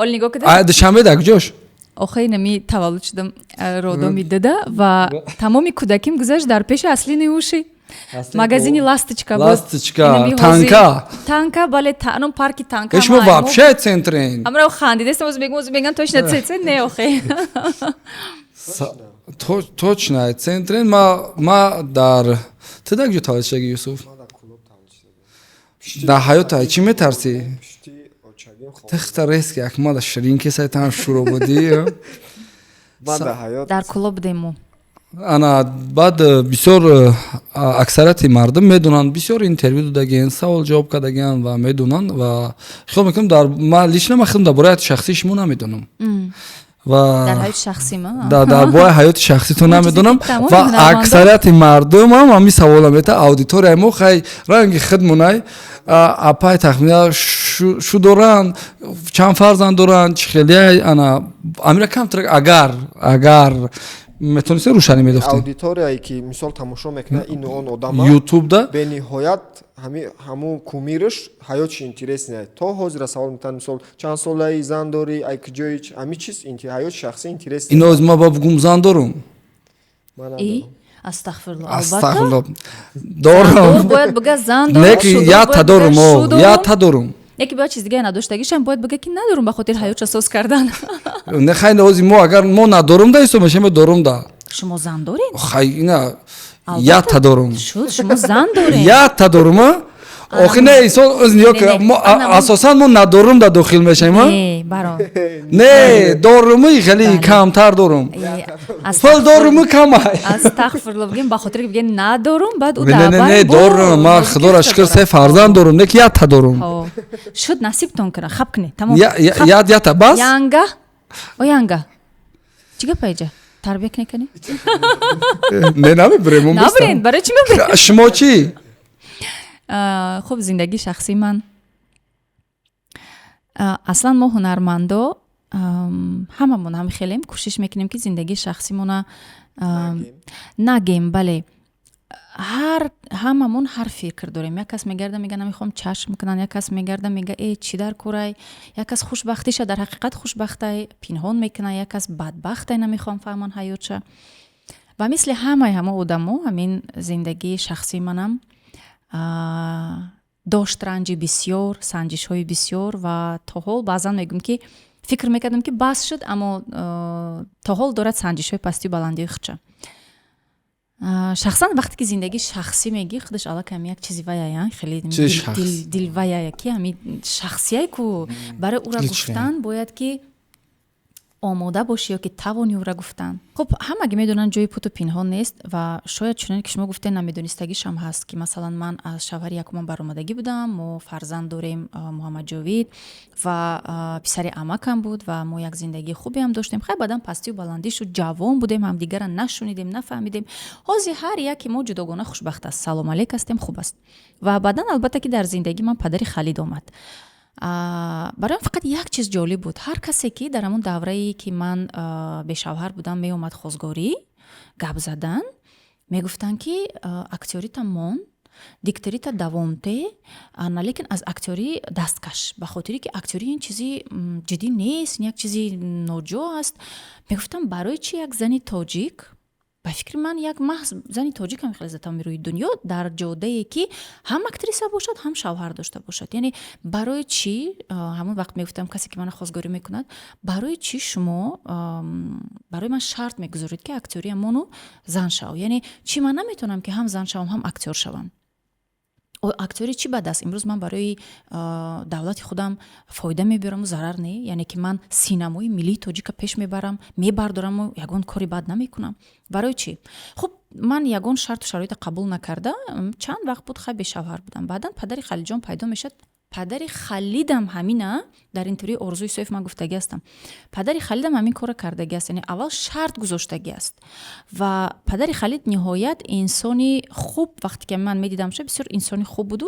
S1: оли нигоҳ када
S2: душанбе дар куҷош
S1: охаи нами таваллуд шудам родоми дада ва тамоми кӯдаким гузашт дар пеши аслини ӯши магазини ласточка буд.
S2: Ласточка,
S1: Инами
S2: танка.
S1: ҳозир- танка, бале, ну парки танка.
S2: Ки шумо вообще центрен.
S1: Амра хандидестам, оз мегӯям точно центр не охе.
S2: Точно центрен. Ма дар ты дар куҷо таваллуд шудагӣ, Юсуф? Дар ҳаёта чӣ метарсӣ? Тахта резки акмада ширинки сайтан шуро будӣ.
S1: Дар клуб будем мо.
S2: Ана баъд бисёр аксарияти мардум медонанд, бисёр интервю додагиен, савол ҷавоб кардагиан ва медонанд ва хиёл мекунам дар ман лично дар бораи ҳаёти шахсии шумо намедонам. Ва
S1: Дар ҳаёти шахсӣ ма.
S2: дар бораи ҳаёти шахситон намедонам
S1: тамоми
S2: ва
S1: ҳунармандон-
S2: аксарияти мардум ҳам ҳамин савола мета аудиторияи мо хай ранги хидмунай апай тахмина шу доранд, чанд фарзанд доранд, чӣ хелияй ана амира камтар агар метонисте рӯшанӣ медофтем
S3: аудиторияе ки мисол тамошо мекунад ину он одама
S2: ютубда
S3: бениҳоят ҳамун кумирш ҳаётиш интереснае то ҳозира савол метан мисол чанд солаи зан дорӣ ай куҷои ҳамин чиз ҳаёти шахсӣ интересне
S2: ино ма ба бугум зан дорум
S1: И астағфирулло.
S2: астағфирулло
S1: Зандор
S2: дорум
S1: бояд бага зандор.
S2: неки ята дорум ята дорум
S1: Яке бояд чиз дигаре надоштагишам бояд бага ки надорум ба хотир ҳаётша соз кардан.
S2: не хай ози мо агар мо надорум да ҳисоб мешем дорум да
S1: Шумо зан доред?
S2: хай ина
S1: Албатта.
S2: ята дорум
S1: Шуд шумо зан доред?
S2: ята дорум охи не инсон асосан мо надорум да дохил мешем
S1: Не, баро.
S2: не доруми хеле камтар дорум пул доруми камай
S1: Астағфирулло бигем ба хотир ки бигем надорум баъд у
S2: не
S1: даъбай
S2: дорум ма худора шукр се фарзанд дорум не ки ята дорум
S1: Шуд насибтон кара хаб кune тамом.
S2: ята бас
S1: Янга. О янга. Чӣ гапайҷа? Тарбия кунекани?
S2: не намебирем мо
S1: Набирен, барои чӣ мебирен?
S2: шумо чӣ
S1: хуб зиндагии шахсии ман аслан мо ҳунармандо ҳамамон ҳам хелем кӯшиш мекунем ки зиндагии шахсимона нагем бале ҳамамон ҳар фикр дорем як кас мегарда мега намехоҳам чашм кунам як кас мегарда мега чӣ дар корай як кас хушбахтиша дар ҳақиқат хушбахтай пинҳон мекунад як кас бадбахтай намехоҳам фаҳман ҳаётша ва мисли ҳамаи ҳама одамо ҳамин зиндагии шахсии манам дошт ранҷи бисёр санҷишҳои бисёр ва то ҳол баъзан мегӯм ки фикр мекардам ки бас шуд аммо то ҳол дорад санҷишҳои пастию баландии худша шахсан вақте ки зиндагии шахсӣ мегӣ худаш аллакам як чизи ваяя хеле дилваяя ки ҳамин шахсие ку барои ура гуфтан бояд ки омода бошӣ ё ки тавони ура гуфтан хуб ҳамаги медонанд ҷои путу пинҳон нест ва шояд чуноне ки шумо гуфтед намедонистагишам ҳаст ки масалан ман аз шавҳари якумам баромадагӣ будам мо фарзанд дорем муҳаммаҷовид ва писари амакам буд ва мо як зиндагии хубе ҳам доштем хай баъдан пастию баландӣ шуд ҷавон будем ҳамдигара нашунидем нафаҳмидем ҳозир ҳар яке мо ҷудогона хушбахт аст салом алейк ҳастем хуб аст ва баъдан албатта ки дар зиндагии ман падари халид омад бароям фақат як чиз ҷолиб буд ҳар касе ки дар ҳамон даврае ки ман бешавҳар будам меомад хозгорӣ гап задан мегуфтанд ки актёрита мон дикторита давомте лекин аз актёрӣ дасткаш ба хотире ки актёрӣ ин чизи ҷиддӣ нест як чизи ноҷо аст мегуфтам барои чӣ як зани тоҷик ба фикри ман як маҳз зани тоҷик ҳам хеле затам рӯи дунё дар ҷодае ки ҳам актриса бошад ҳам шавҳар дошта бошад яъне барои чӣ ҳамон вақт мегуфтам касе ки мана хозгорӣ мекунад барои чӣ шумо барои ман шарт мегузоред ки актёриямону зан шавам яъне чӣ ман наметавонам ки ҳам зан шавам ҳам актёр шавам актёрӣ чӣ бад аст имрӯз ман барои давлати худам фоида мебираму зарар не яъне ки ман синамои миллии тоҷика пеш мебарам мебардораму ягон кори бад намекунам барои чӣ хуб ман ягон шарту шароита қабул накарда чанд вақт буд хай бешавҳар будам баъдан падари халиҷон пайдо мешад падари халидам ҳамина дар интервюи орзуи соиф ман гуфтагӣ ҳастам падари халидам ҳамин кора кардагӣ аст яъне аввал шарт гузоштагӣ аст ва падари халид ниҳоят инсони хуб вақте ки ман медидам шо бисёр инсони хуб буду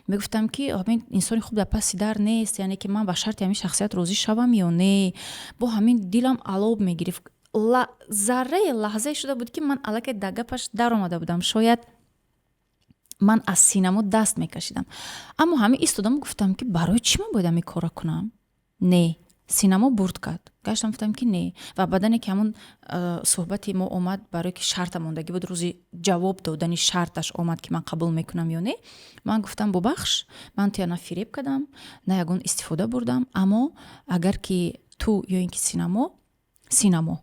S1: мегуфтам ки ҳамин инсони хуб дар паси дар нест яъне ки ман ба шарти ҳамин шахсият розӣ шавам ё не бо ҳамин дилам алоб мегирифт зарраи лаҳзае шуда буд ки ман аллакай дар гапаш даромада будам шояд ман аз синамо даст мекашидам аммо ҳамин истодам гуфтам ки барои чӣ ман бояд ҳамин кора кунам не синамо бурд кард гаштам гуфтам ки не ва баъдане ки ҳамун суҳбати мо омад барои ки шарта мондагӣ буд рӯзи ҷавоб додани шарташ омад ки ман қабул мекунам ё не ман гуфтам бубахш ман туя на фиреб кардам на ягон истифода бурдам аммо агар ки ту ё ин ки синамо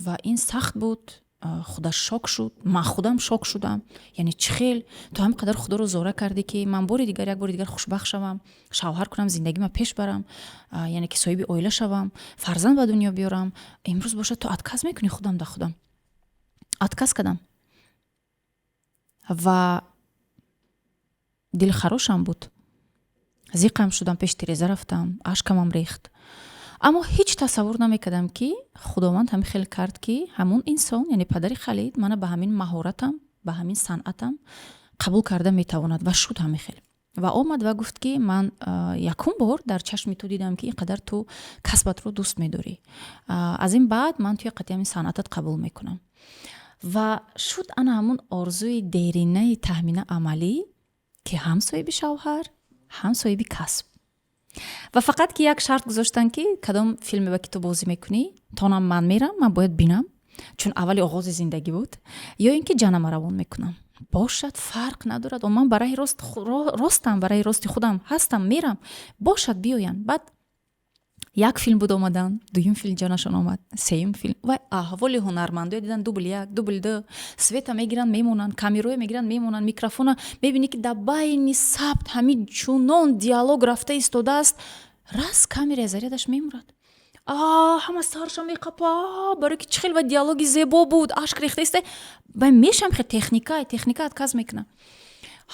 S1: ва ин сахт буд худаш шок шуд ман худам шок шудам яъне чӣ хел ту ҳам қадар худоро зора кардӣ ки ман бори дигар як бори дигар хушбахт шавам шавҳар кунам зиндагима пеш барам яъне ки соҳиби оила шавам фарзанд ба дунё биёрам имрӯз бошад ту отказ мекунӣ худам да худам отказ кардам ва дилхарошам буд зиқам шудам пеши тиреза рафтам ашкамам рехт аммо ҳеҷ тасаввур намекардам ки худованд ҳамин хел кард ки ҳамун инсон яъне падари Халид мана ба ҳамин маҳоратам ба ҳамин санъатам қабул карда метавонад ва шуд ҳамин хел ва омад ва гуфт ки ман якум бор дар чашми ту дидам ки ин қадар ту касбатро дӯст медорӣ аз ин баъд ман туи қатъи ҳамин санъатат қабул мекунам ва шуд ана ҳамун орзуи деринаи таҳмина амалӣ ки ҳам соҳиби шавҳар ҳам соҳиби касб ва фақат ки як шарт гузоштан ки кадом филме ки ту бозӣ мекунӣ тонам ман мерам ман бояд бинам чун аввали оғози зиндагӣ буд ё ин ки ҷанама равон мекунам бошад фарқ надорад ман барои ростам барои рости худам ҳастам мерам бошад биёянд баъд як филм буд омадан дуюм филм ҷанашон омад сеюм филм ва аҳволи ҳунармандои дидан дубл як дубл ду света мегиранд мемонанд камероя мегиранд мемонанд микрофона мебинӣ ки дар байни сабт ҳамин чунон диалог рафта истодааст раз камераи зарядаш мемурад ҳама сарша меқапа барои ки чӣ хел ва диалоги зебо буд ашк рехта иста ба мешам хел техника отказ мекунам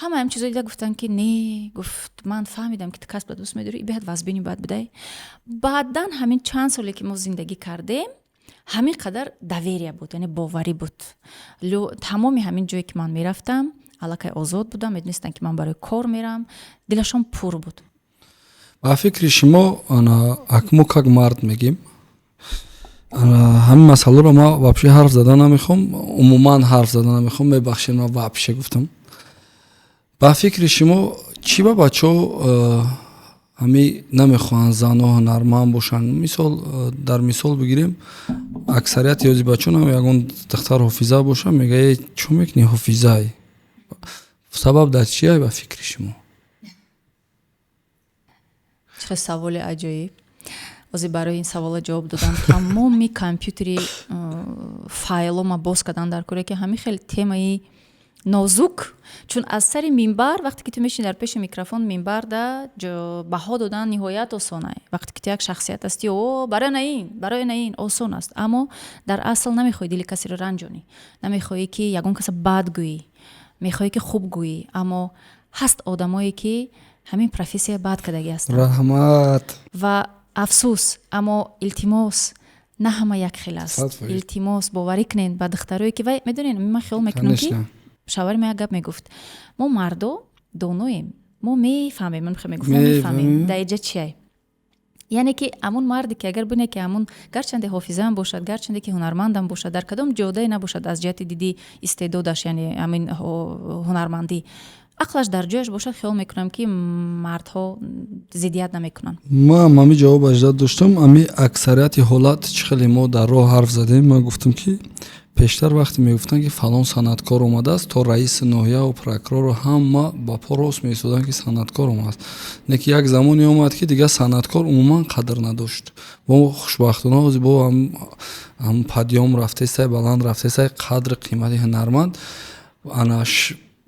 S1: ҳама ҳам чизо дида гуфтан ки не гуфт ман фаҳмидам ки ту касбро дӯст медорӣ биҳад вазбини баъд бидай баъдан ҳамин чанд соле ки мо зиндагӣ кардем ҳамин қадар доверия буд яъне боварӣ буд тамоми ҳамин ҷое ки ман мерафтам аллакай озод будам медонистам ки ман барои кор мерам дилашон пур буд
S2: ба фикри шумо акмо как мард мегим ҳамин масъаларо ман вообще ҳарф зада намехом умуман ҳарф зада намехом мебахшед ман вообще гуфтам ба фикри шумо чӣ ба бачаҳо ҳами намехоҳанд занҳо ҳунарманд бошанд дар мисол бигирем аксарияти ёзи бачаҳо нам ягон духтар ҳофиза боша мега чӯ мекунӣ ҳофизай сабаб дар чие ба фикри шумо
S1: чӣ саволи аҷоиб ози барои ин савола ҷавоб додан тамоми компютери файлома боз кардан дар коре ки ҳамин хел темаи нозук чун аз сари минбар вақте ки ту мешини дар пеши микрофон минбар да баҳо додан ниҳоят осон аст вақте ки ту як шахсият ҳастӣ барои на ин осон аст аммо дар асл намехоҳӣ дили касеро ранҷонӣ намехоҳӣ ки ягон каса бад гӯӣ мехоҳӣ ки хуб гӯӣ аммо ҳаст одамое ки ҳамин профессия бад кардагӣ ҳастанд
S2: раҳмат
S1: ва афсӯс аммо илтимос на ҳама як хел аст илтимос боварӣ кунед ба духтарое ки вай медонед ман хиёл мекунам ки шавари ма як гап мегуфт мо мардо доноем мо мефаҳмем ман мегуфтам мефаҳмем даиҷа чие яъне ки ҳамун марде ки агар бине ки ҳамун гарчанде ҳофизаам бошад гарчанде ки ҳунармандам бошад дар кадом ҷодае набошад аз ҷиҳати диди истеъдодаш яъне ҳамин ҳунармандӣ ақлаш дар ҷояш бошад хиёл мекунам ки мардҳо зиддият намекунанд
S2: ман ҳамин ҷавобаш дод доштам ҳамин аксарияти ҳолат чӣ хеле мо дар роҳ ҳарф задем ман гуфтам ки пештар вақте мегуфтанд ки фалон санъаткор омадааст то раиси ноҳияу прокурору ҳама ба по рост меистоданд ки санъаткор омадааст не ки як замоне омад ки дигар санъаткор умуман қадр надошт бо хушбахтона ҳозир бо ҳам подъём рафтесай баланд рафтесай қадри қимати ҳунарманд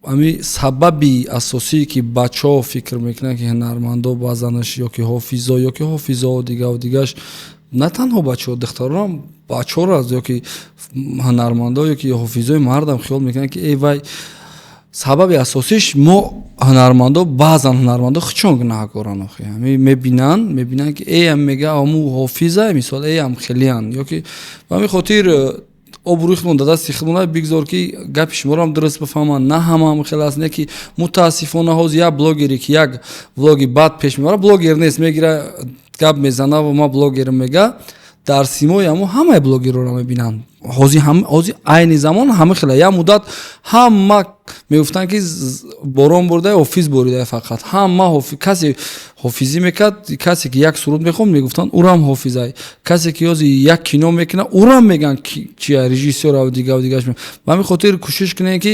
S2: ами сабаби асосие ки бачаҳо фикр мекунанд ки ҳунармандо баъзанаш ё ки ҳофизо дигараш на танҳо бачаҳо духтарон бачаҳоро аз ё ки ҳунармандо ё ки ҳофизои мардам хиёл мекунанд ки вай сабаби асосиш мо ҳунармандо баъзан ҳунармандо хичон гунаҳгоран охи мебинанд ки ам мега аму ҳофиза мисол ам хелиян ё ки ба ҳамин хотир обрӯи худмон дар дасти худмон бигзор ки гапи шуморо ҳам дуруст бифаҳманд на ҳама хел аст не ки мутаассифона ҳозир як блогере ки як влоги бад пеш мебарад блогер нест мегира гап мезана ва ма блогерам мега дар симои ҳамо ҳамаи блогерора мебинанд. ҳозир айни замон ҳама хела як муддат ҳама мегуфтанд ки борон бурда офис борида фақат ҳама касе ҳофизӣ мекард, касе ки як суруд мехонд мегуфтанд урам ҳофизай, касе ки ҳозир як кино мекуна урам меган чия режиссёр ав дигаш. ба ҳамин хотир кӯшиш кунем ки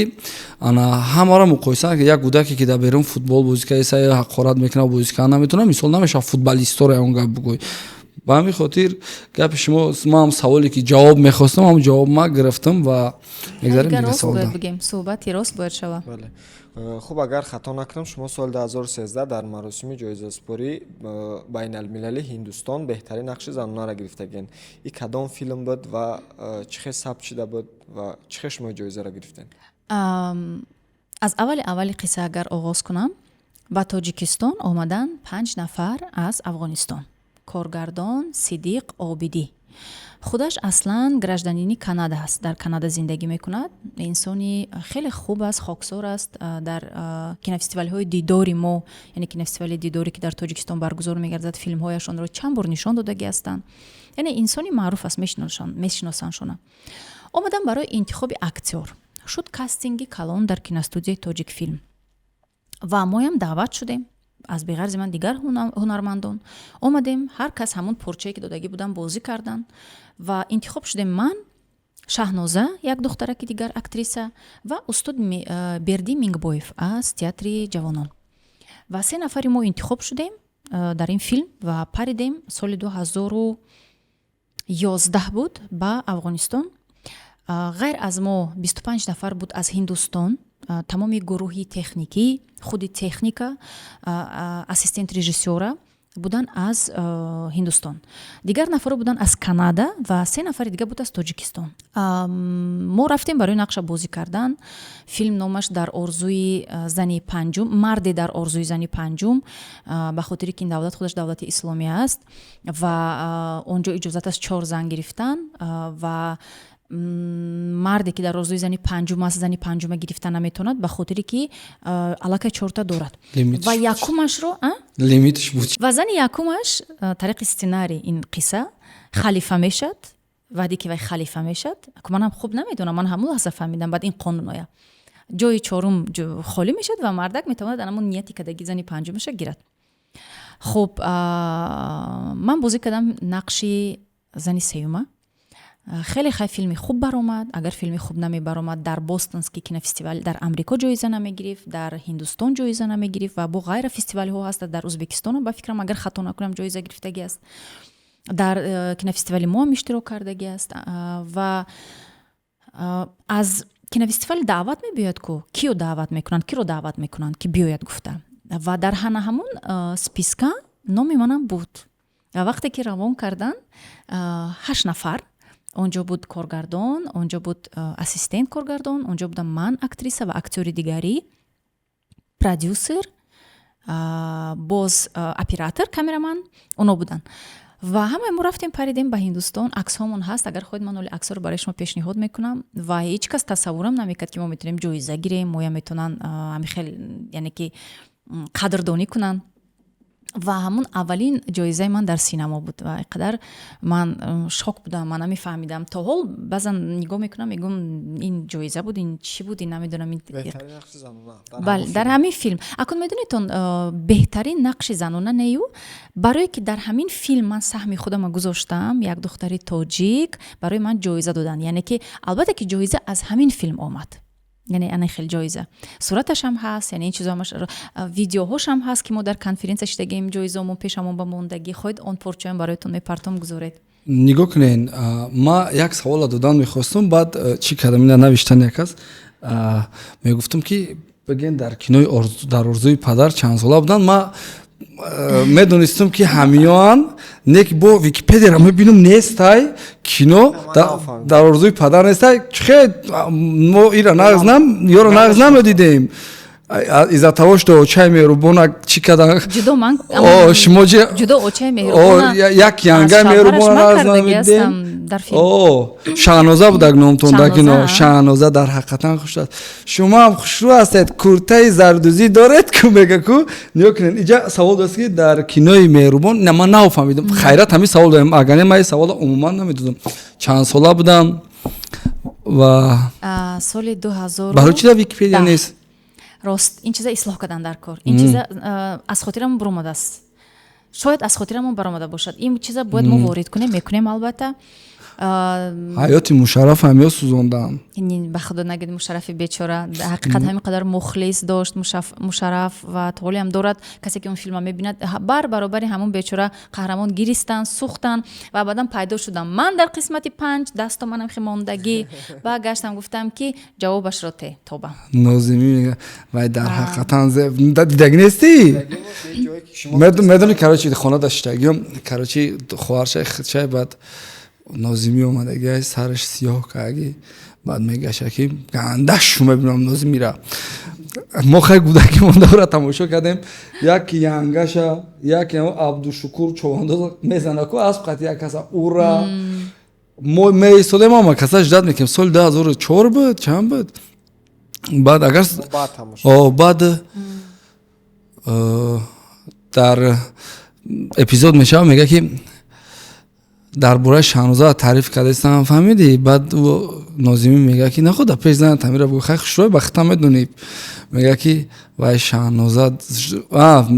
S2: ҳамаро муқоиса ки як гудаке ки дар берун футбол бозӣ карда ҳақорат мекуна бозӣ карда наметуна мисол намешавад футболистора он гап бигӯй. ба ҳамин хотир гапи шумо ман саволе ки ҷавоб мехостам ҳам ҷавоб ман гирифтам ва мегзарем дигар саволда.
S1: бигем суҳбати рост бояд шавад.
S3: бале хуб агар хато накунам шумо соли 2013 дар маросими ҷоизаспорӣ байналмилали Ҳиндустон беҳтарин нақши занонаро гирифтагин. И кадом филм буд ва чӣ хел сабт шуда буд ва чӣ хел шумо ҷоизаро гирифтен?
S1: аз аввали қисса агар оғоз кунам, ба Тоҷикистон омадан 5 нафар аз Афғонистон. Коргардон Сидиқ Обидӣ. худаш аслан гражданини Канада аст, дар Канада зиндагӣ мекунад. инсони хеле хуб аст, хоксор аст. дар кинофестивалҳои дидори мо, яъне кинофестивали дидоре ки дар Тоҷикистон баргузор мегардад, филмҳояшонро чанд бор нишон додагӣ ҳастанд. яъне инсони маъруф аст, мешиносаншона. омадан барои интихоби актёр. шуд кастинги калон дар киностудияи Тоҷик филм ва моям даъват шудем. аз беғарзи ман дигар ҳунармандон омадем, ҳар кас ҳамун порчае ки додагӣ будан бозӣ кардан ва интихоб шудем ман, Шаҳноза, як духтараки дигар актриса ва устод Берди Мингбоев аз театри ҷавонон. ва 3 нафари мо интихоб шудем дар ин филм ва паридем. соли 2011 буд ба Афғонистон. ғайр аз мо 25 нафар буд аз Ҳиндустон. тамоми гурӯҳи техникӣ, худи техника, ассистент режиссёра будан аз Ҳиндустон. Дигар нафаро будан аз Канада ва 3 нафари дигар буд аз Тоҷикистон. мо рафтем барои нақша бозӣ кардан. филм номаш дар орзуи зани панҷум, марде дар орзуи зани панҷум, ба хотире ки ин давлат худаш давлати исломӣ аст ва онҷо иҷозат аст 4 зан гирифтан ва марде ки дар орзуи зани панҷум аст, зани панҷума гирифта наметавонад ба хотире ки аллакай 4 дорад. ва якумашро
S2: лимитш буд.
S1: ва зани якумаш тариқи сценарий ин қисса халифа мешад. вақте ки вай халифа мешад, манам хуб намедонам, ман ҳамун лаҳза фаҳмидам, баъд ин қонун ояд. ҷои 4 холӣ мешад ва мардак метавонад анамун нияти кадаги зани панҷумаша гирад. хуб ман бозӣ кардам нақши зани сеюма. хеле филми хуб баромад. агар филми хуб намебаромад, дар бостонский кинофестивал дар Амрико ҷоиза намегирифт, дар Ҳиндустон ҷоиза намегирифт ва бо ғайра фестивалҳо ҳаст. дар Ӯзбекистон ба фикрам агар хато накунам ҷоиза гирифтагӣ аст. дар кинофестивали мо ҳам иштирок кардагӣ аст. ва аз кинофестивали даъват мебиёяд ку киё даъват мекунанд, киро даъват мекунанд ки биёяд гуфта. ва дар ҳамун списка номи манам буд. ва вақте ки равон кардан 8 нафар, онҷо буд коргардон, онҷо буд ассистент коргардон, онҷо будам ман актриса ва актёри дигарӣ, продюсер, боз оператор, камераман, оно будан. ва ҳамаи мо рафтем паридем ба Ҳиндустон. аксҳомон ҳаст, агар хоҳед ман оли аксҳоро барои шумо пешниҳод мекунам. ва ҳеҷ кас тасаввурам намекард ки мо метавонем ҷоиза гирем, моя метавонанд ҳамихел яъне ки қадрдонӣ кунанд. ва ҳамун аввалин ҷоизаи ман дар синемо буд ва инқадар ман шок будам, ман намефаҳмидам. то ҳол баъзан нигоҳ мекунам, мегӯям ин ҷоиза буд, ин чӣ буд, ин намедонам. бале, дар ҳамин филм акун медонедтон беҳтарин нақши занона нею, барое ки дар ҳамин филм ман саҳми худама гузоштам, як духтари тоҷик барои ман ҷоиза додан. яъне ки албатта ки ҷоиза аз ҳамин филм омад. яъне ана хел ҷоиза. сураташ ҳам ҳаст, яъне ин чизоамаш видеоҳош ҳам ҳаст ки мо дар конференсия шидагем, ҷоизаомон пешамон ба мондагӣ. хоҳед он порчаам бароятон мепартом гузоред.
S2: нигоҳ кунед, ма як савола додан мехостам, баъд чӣ кардам, ина навиштан якас мегуфтам ки бигем дар кинои дар орзуи падар чанд сола буданд. ма медонистам ки ҳамиён не ки бо Википедияро мебинам нестай кино дар орзуи падар нестай. чихе мо ира нағзнам ёро нағз намедидем. иза того что очаи меҳрубона чӣ кардан шумо
S1: ҷудо очаи меҳрубона
S2: як янгай меҳрубона нағз намедидем.
S1: дар филм.
S2: о шаҳноза будак номтон дар кино.
S1: Шаҳноза?
S2: шаҳноза дар ҳақиқатан хуш аст. Шумо ҳам хушрӯ ҳастед, куртаи зардӯзӣ доред ку мега ку ниё кунед. Иҷа савол даст ки дар кинои Меҳрубон на ман нафаҳмидам. Хайрат ҳамин савол дорем. Агар не ман ин савола умуман намедудам. Чанд сола будам ва
S1: Соли 2000
S2: барои чи дар Википедия нест?
S1: рост ин чиза ислоҳ кардан дар кор. Ин чиза аз хотирам буромадааст. Шояд аз хотирамон баромада бошад. Ин чиза бояд мо ворид кунем, мекунем албатта.
S2: ҳаёти Мушарраф ҳам ё сӯзондаам.
S1: Ба худо нагид Мушаррафи бечора ҳақиқат ҳамин қадар мухлис дошт Мушарраф ва толи ҳам дорад. касе ки он филма мебинад баробари ҳамон бечора қаҳрамон гиристан, сӯхтан ва баъдан пайдо шудам. Ман дар қисмати 5 дасту манам химондагӣ ба гаштам гуфтам ки ҷавобашро те тобам.
S2: Нозимӣ мега вай дар ҳақиқатан дидаги нестӣ? медони карочи хона даштагиём карочи хоҳаршаи хитчай баъд Нозимӣ омадаги сараш сиёҳ каги баъд мегаша ки гандашшу мебинам Нозимира. мо хай гудаки мондавра тамошо кардем. як янгаша як Абдушукур човандоз мезана ку асб қати як каса ура мо меистодем ама каса ждат мекем. соли 2004 буд чанд буд баъд агар баъд дар эпизод мешава мега ки дар бораи Шаҳноза таъриф кардастам фаҳмидӣ. баъд Нозимӣ мега ки нахуда пеш зана Тамира бу хай хушрӯи бахта медонӣ мега ки вай Шаҳноза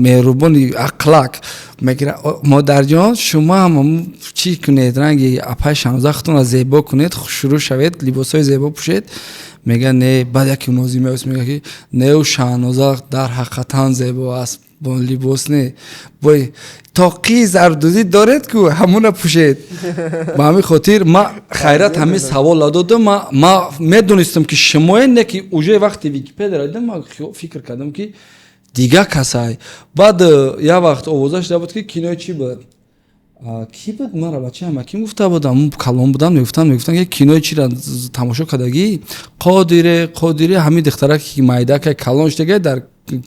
S2: меҳрубони ақлак мегира модарҷон шумо ҳам чӣ кунед ранги апай Шаҳноза худтонро зебо кунед хушрӯ шавед либосҳои зебо пӯшед мега не. баъд яки Нозимӣ аст мега ки неу Шаҳноза дар ҳақиқатан зебо аст бо либос не бой тоқи зардӯзӣ доред ку ҳамуна пӯшед. ба ҳамин хотир ма хайрат ҳамин савола додам. ма медонистам ки шумоен не ки уже вақти Википедия дидам ма фикр кардам ки дига касай. баъд як вақт овоза шуда буд ки кинои чӣ буд ки буд мара бачаам аким гуфта будам калон будам мегуфтан ки кинои чиро тамошо кардагӣ қодире ҳамин духтараке ки майдакай калон шудагай дар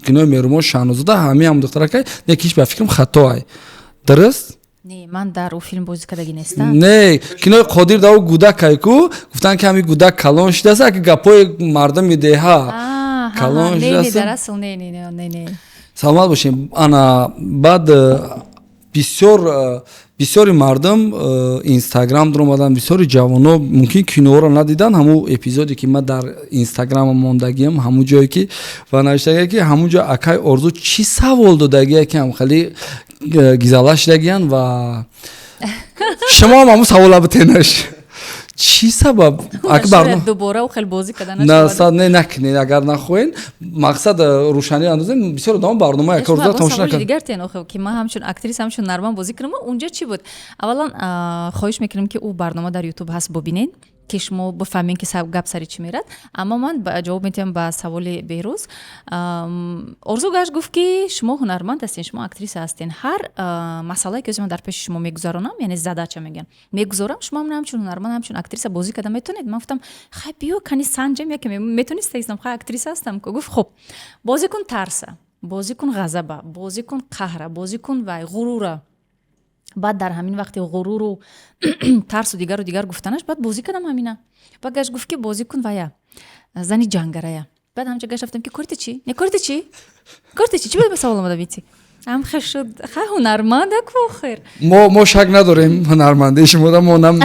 S2: кинои Меҳрубон Шаҳнозода ҳамин ҳам духтаракай не киш ба фикрам хатоай дуруст?
S1: Не ман дар у филм бозӣ кардагӣ нестам.
S2: Не кинои Қодир дар гудакай ку гуфтан ки ҳамин гудак калон шудааст аки гапои мардами деҳа калон шудааст.
S1: дар асл не
S2: саломат бошем. ана баъд бисёри мардум Инстаграм дуромадан бисёри ҷавоно мумкин киноро надидан ҳамун эпизоде ки ман дар Инстаграм мондагиам ҳамун ҷое ки ва навиштагия ки ҳамун ҷо акай Орзу чӣ савол додагия ки ҳам хеле гизала шудагиян ва шумо ҳам ҳамун савола бутенаш чӣ сабаб
S1: дубора хел бозӣ
S2: не накунед агар нахоҳен мақсад рӯшанӣ андозем бисёр одам барнома якорза тамошо накард
S1: дигар тен ки ман ҳамчун актриса ҳамчун Нарман бозӣ кардам. унҷо чӣ буд? аввалан хоҳиш мекунем ки ӯ барнома дар YouTube ҳаст бубинед ки шумо бифаҳмем ки гап сари чӣ мерад. аммо ман ҷавоб медиҳам ба саволи Беҳрӯз. Орзу гашт гуфт ки шумо ҳунарманд ҳастен, шумо актриса ҳастен. ҳар масъалае ки ман дар пеши шумо мегузаронам яъне задача мегӯям мегузорам шумо ҳамчун ҳунарманд ҳамчун актриса бозӣ карда метавонед. ман гуфтам хай биё кани санҷем яке метавонист истам хай актриса ҳастам. гуфт хуб бозӣ кун тарса, бозӣ кун ғазаба, бозӣ кун қаҳра, бозӣ кун вай ғурура. баъд дар ҳамин вақти ғуруру тарсу дигару гуфтанаш баъд бозӣ кардам ҳамина. баъд гашт гуфт ки бозӣ кун вая зани ҷангарая. баъд ҳамча гашт рафтам ки корите чӣ? Не корите чӣ? Корите чӣ? Чӣ буд ба савол омада бити? ам хеш шуд хай ҳунарманда ку хер.
S2: мо шак надорем ҳунарманди шумода мо нам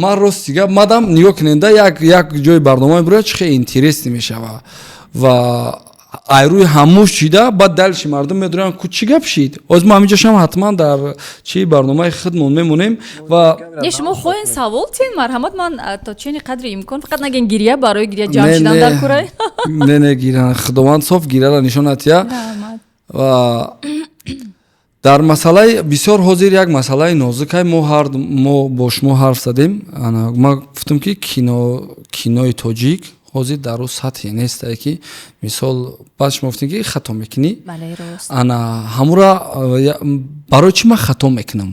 S2: ман ростига мадам нигоҳ куненда як ҷои барномаи буря чӣ хеле интересӣ мешава ва айрӯи ҳамуш чида баъд далиши мардум медонанд ку чӣ гап шид. оз мо ҳаминҷошам ҳатман дар чӣ барномаи худмон мемонем ва
S1: не шумо хоҳен савол тен марҳамат ман то чени қадри имкон фақат наген гирия барои гирия ҷамъ шудан дар курай
S2: не гиря худованд соф гиряра нишон атия ва дар масъалаи бисёр ҳозир як масъалаи нозукай мо бо шумо ҳарф задем. ман гуфтам ки кинои тоҷик ҳозир дар ӯ сатҳе нестае ки мисол баъд шумо гуфтем ки хато мекунӣ ана ҳамура барои чӣ ман хато мекунам?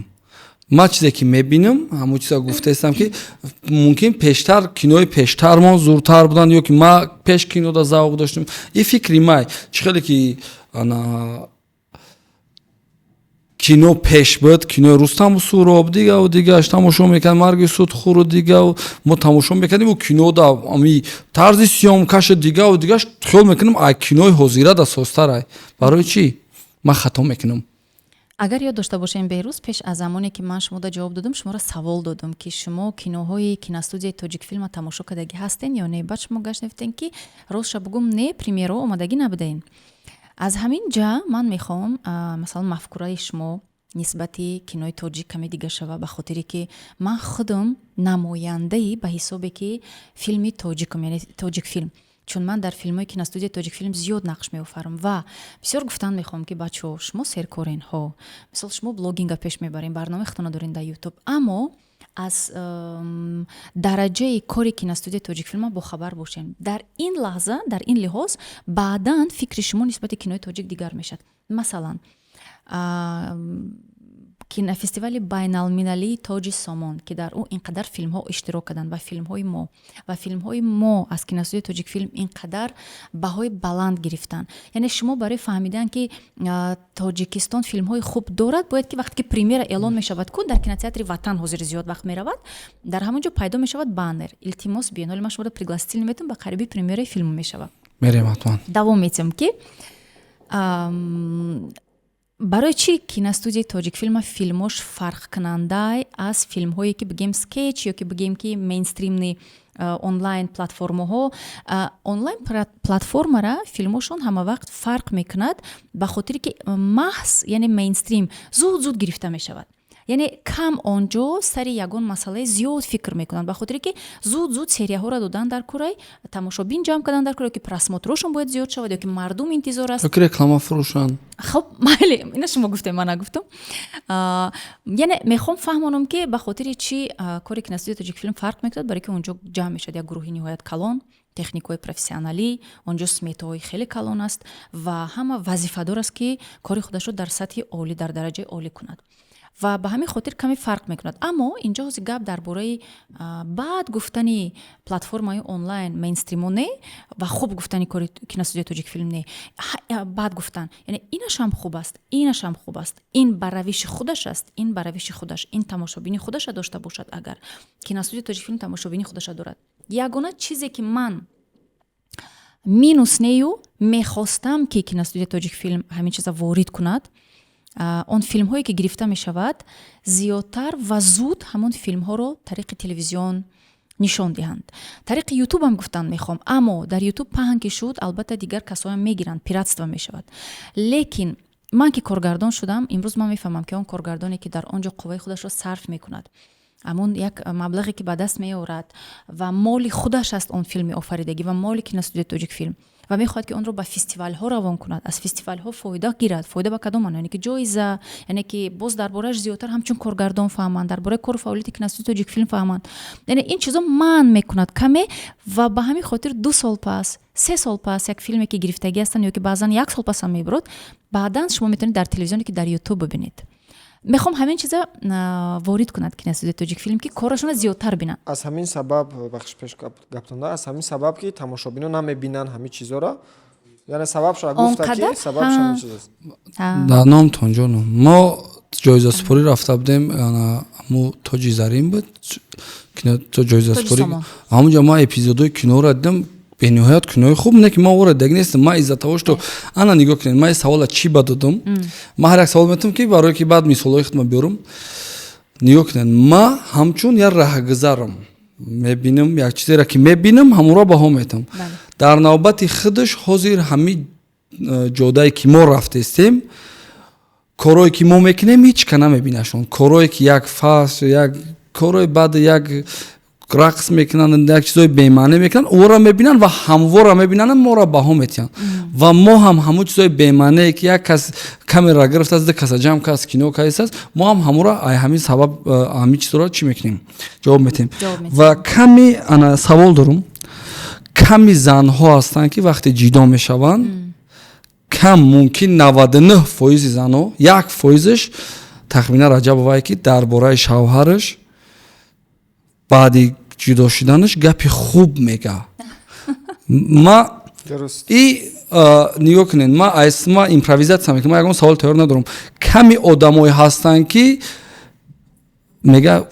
S2: ман чизе ки мебинам ҳамун чиза гуфтаистам ки мумкин пештар кинои пештармон зуртар буданд ё ки ман пеш кинода завқ доштам. ин фикри май чӣ хеле ки кино пеш буд, кинои Рустаму Суроб дигаву дигааш тамошо мекардем, Марги Судхуру дигаву мо тамошо мекардим. Кино да ами тарзи сиёмкаш дигаву дигааш хёл мекунам ай кинои ҳозира да состар. Барои чӣ ман хато мекунам?
S1: агар ёд дошта бошем беҳрӯз пеш аз замоне ки ман шумода ҷавоб додам шуморо савол додам ки шумо киноҳои киностудияи тоҷикфилма тамошо кардагӣ ҳастен ё не? Баъд шумо гашт гуфтен ки ростша бигӯм не, премераҳо омадагӣ набудаин. аз ҳамин ҷа ман мехоҳам масалан мафкураи шумо нисбати кинои тоҷик каме дига шава, ба хотире ки ман худам намояндаи ба ҳисобе ки филми тоҷикам, яъне тоҷикфилм, чун ман дар филмҳои киностудияи тоҷикфилм зиёд нақш меофарам ва бисёр гуфтан мехоҳам ки бачаҳо шумо серкорен, мисол шумо блогинга пеш мебарен, барномаи худтонро дорен дар ютуб, аммо аз дараҷаи кори киностудияи тоҷикфилма бохабар бошен. Дар ин лаҳза, дар ин лиҳоз баъдан фикри шумо нисбати кинои тоҷик дигар мешавад. Масалан кинофестивали байналмилалии тоҷи Сомон ки дар ӯ инқадар филмҳо иштирок карданд ва филмҳои мо аз киностудияи тоҷикфилм инқадар баҳои баланд гирифтанд. Яъне шумо барои фаҳмидан ки Тоҷикистон филмҳои хуб дорад, бояд ки вақте ки премера эълон мешавад ку дар кинотеатри Ватан ҳозир зиёд вақт меравад, дар ҳамон ҷо пайдо мешавад баннер илтимос биён, ҳоли ман шуморо пригласительно метавам, ба қариби премераи филм мешавад.
S2: Мерем ҳатман.
S1: Давом метавам ки барои чӣ киностудияи тоҷикфилма филмош фарқкунанда аз филмҳое ки бигем скетч ё ки бигем ки мейнстримни онлайн платформаҳо. Онлайн платформара филмошон ҳама вақт фарқ мекунад ба хотире ки маҳз яъне мейнстрим зуд гирифта мешавад. Яъне кам онҷо сари ягон масъалаи зиёд фикр мекунанд, ба хотире ки зуд серияҳоро додан дар кораи тамошобин ҷамъ кардан дар кора, ки просмотрашон бояд зиёд шавад ё ки мардум интизор аст.
S2: Ёки реклама фурӯшанд.
S1: хоб майли ина шумо гуфтем, ман нагуфтам. Яъне мехоҳам фаҳмонам ки ба хотири чӣ кори киностудияи тоҷикфилм фарқ мекунад, барои ки онҷо ҷамъ мешавад як гурӯҳи ниҳоят калон, техникои профессионалӣ, онҷо сметаҳои хеле калон аст ва ҳама вазифадор аст ки кори худашро дар сатҳи олӣ, дар дараҷаи олӣ кунад. ва ба ҳамин хотир каме фарқ мекунад. Аммо инҷо ҳозир гап дар бораи баъд гуфтани платформаи онлайн мейнстримон не ва хуб гуфтани кори киностудияи тоҷикфилм не. Баъд гуфтан, яъне инашам хуб аст, инашам хуб аст, ин ба равиши худаш аст, ин ба равиши худаш, ин тамошобини худаша дошта бошад. Агар киностудияи тоҷикфилм тамошобини худаша дорад, ягона чизе ки ман минус нею мехостам ки киностудияи тоҷикфилм ҳамин чиза ворид кунад, он филмҳое ки гирифта мешавад зиёдтар ва зуд ҳамон филмҳоро тариқи телевизион нишон диҳанд. Тариқи ютуб ҳам гуфтан мехоҳам, аммо дар ютуб паҳн ки шуд, албатта дигар касоям мегиранд, пиратства мешавад. Лекин ман ки коргардон шудам, имрӯз ман мефаҳмам ки он коргардоне ки дар он ҷо қувваи худашро сарф мекунад, амон як маблағе ки ба даст меорад ва моли худаш аст он филми офаридагӣ ва моли киностудияи тоҷикфилм ва мехоҳад ки онро ба фестивалҳо равон кунад, аз фестивалҳо фоида гирад. Фоида ба кадом маъно? Яъне ки ҷоиза, яъне ки боз дар борааш зиёдтар ҳамчун коргардон фаҳманд, дар бораи кору фаъолияти киностудияи тоҷикфилм фаҳманд. Яъне ин чизо ман мекунад каме ва ба ҳамин хотир 2 сол пас, 3 сол пас як филме ки гирифтагӣ ҳастанд ё ки баъзан 1 сол пас ҳам мебарад, баъдан шумо метавонед дар телевизионе ки дар ютуб бибинед. мехоҳам ҳамин чиза ворид кунад киностудияи тоҷикфилм ки корашона зиёдтар бинанд.
S3: аз ҳамин сабаб бахш пеш гаптонда, аз ҳамин сабаб ки тамошобино намебинанд ҳамин чизоро, яъне сабабшо гуфта ки сабабш ҳамин чизост.
S2: Да номтон ҷоном, мо ҷоизасупорӣ рафта будем, мо тоҷи зарин буд, кино ҷоизасупорӣ. ҳамонҷо мо эпизодҳои киноро дидам, бениҳоят кинои хуб не ки мо ворадаги нестем. Ман изза того што ана нигоҳ кунед, ман савола чӣ ба додам, ман ҳар як савол метавам ки барое ки баъд мисолҳои худма биёрам. Нигоҳ кунед, ман ҳамчун як раҳгузарам мебинам, як чизеро ки мебинам ҳамонро баҳо метам. Дар навбати худаш ҳозир ҳамин ҷодаe ки мо рафтестем, корое ки мо мекунем ҳеч ка намебинашон. Корое ки як фас, як корое баъд як рақс мекунанд, як чизои бемаъне мекунанд, ӯро мебинанд ва ҳамвора мебинанд, моро баҳо метиҳанд. Ва мо ҳам ҳамон чизои бемаънее ки як кас камера гирифта зида каса ҷамъ кас кино кайсаст, мо ҳам ҳамонро ҳамин сабаб ҳамин чизоро чӣ мекунем? Ҷавоб метиҳем. Ва ками ана савол дорам, ками занҳо ҳастанд ки вақте ҷидо мешаванд, кам мумкин 99% занҳо, 1%ш тахминан Раҷабовае ки дар бораи шавҳараш баъди ҷудо шуданаш гапи хуб мега. Ма нигоҳ кунед, ман айсма импровизатсия мекунам. Ман ягон савол тайёр надорам. Ками одамое ҳастанд ки мега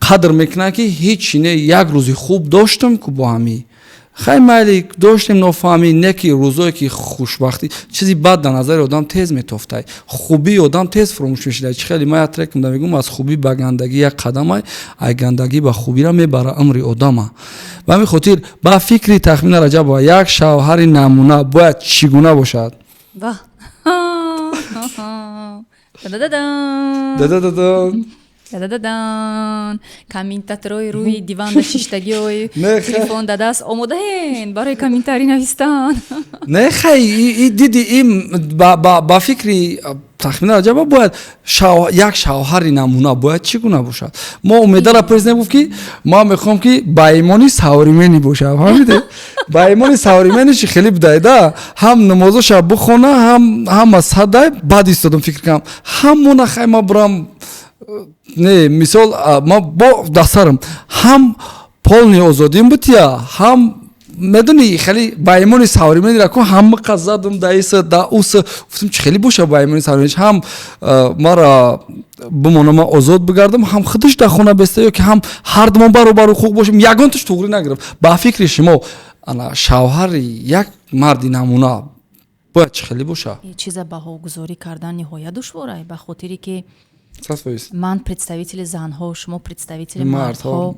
S2: қадр мекунанд ки ҳеч не як рӯзи хуб доштам ку бо ҳами хай майли доштем нофаҳмӣ, не ки рӯзое ки хушбахтӣ чизи бад дар назари одам тез метофтай, хубии одам тез фуромӯш мешида. Чи хеле ман ятрек мда мегӯм аз хубӣ ба гандагӣ як қадамай, ай гандагӣ ба хубира мебара амри одама. Ба ҳамин хотир ба фикри тахмина Раҷабова як шавҳари намуна бояд чӣ гуна бошад?
S1: Ваҳ. Да-да-да-дан.
S2: Дадададан.
S1: Да-да-да-дан. Комментаторҳои рӯи диванда шиштагиҳои
S2: Не, хай.
S1: телефон да даст омодаен барои комментарӣ навистан.
S2: Не хай, диди ин ба фикри тахмина Раҷабова бояд як шавҳари намуна бояд чӣ гуна бошад? Мо умедара президент гуфт ки ман мехоҳам ки ба имони савримени бошад. Фаҳмиде? Ба имони савримени чи хеле бидайда ҳам намозоша бихона, ҳам масҳадай баъд истодам фикр кардам. Ҳамона хай ма бурам не мисол ма бо дастарам ҳам полни озодим бутия ҳам медони хеле ба имони савримени раку ҳама қазадам да иса да уса гуфтам чи хеле боша ба имони савримени ҳам мара бимонам озод бигардам ҳам худаш дар хона беста ё ки ҳам ҳардумон баробару хуқ бошем ягонташ туғри нагирифт. Ба фикри шумо ана шавҳари як марди намуна бояд чи хеле боша?
S1: Чиза баҳогузорӣ кардан ниҳоят душвора, ба хотире ки
S2: Сафоис.
S1: ман представители занҳо, шумо представители
S2: Мардҳо.
S1: мардҳо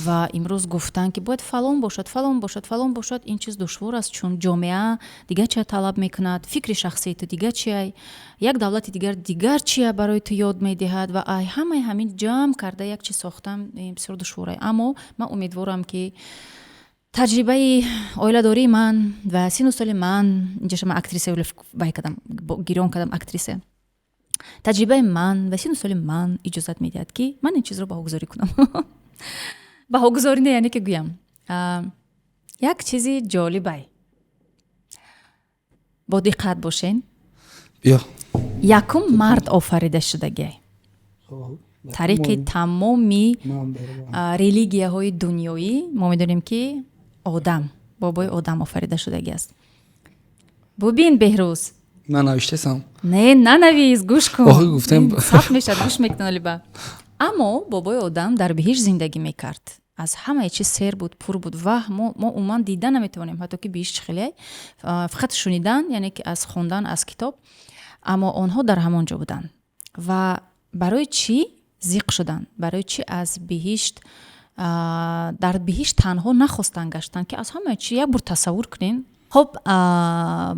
S1: ва имрӯз гуфтан ки бояд фалон бошад, фалон бошад, фалон бошад, ин чиз душвор аст, чун ҷомеа дигар чия талаб мекунад, фикри шахсии ту дигар чия, як давлати дигар чия барои ту ёд медиҳад ва ай ҳамаи ҳамин ҷамъ карда як чиз сохтан бисёр душвора. Аммо ман умедворам ки таҷрибаи оиладории ман ва сину соли ман, инҷоша ман актриса вай кардам, гирён кардам актриса. Таҷрибаи ман ва сину соли ман иҷозат медиҳад ки ман ин чизро баҳогузорӣ кунам. Баҳогузорӣ не яъне ки гӯям як чизи ҷолибай. Бо диққат бошен.
S2: Биё.
S1: Якум мард офарида шудагиай. Тариқи тамоми религияҳои дунёӣ мо медонем ки одам, бобои одам офарида шудаги аст. Бубин Беҳрӯз.
S2: нанавиштесам.
S1: Не, нанавис, гӯш кун.
S2: Охи гуфтем.
S1: Саф мешад, гӯш мекунали ба. Аммо бобои одам дар биҳишт зиндагӣ мекард. Аз ҳамаи чиз сер буд, пур буд. Ваҳ, мо умуман дида наметавонем, ҳатто ки биҳишт чӣ хеле. Фақат шунидан, яъне ки аз хондан аз китоб. Аммо онҳо дар ҳамон ҷо буданд. Ва барои чӣ зиқ шуданд? Барои чӣ аз биҳишт дар биҳишт танҳо нахостанд гаштанд, ки аз ҳамаи чӣ як бур тасаввур кунем. Хоб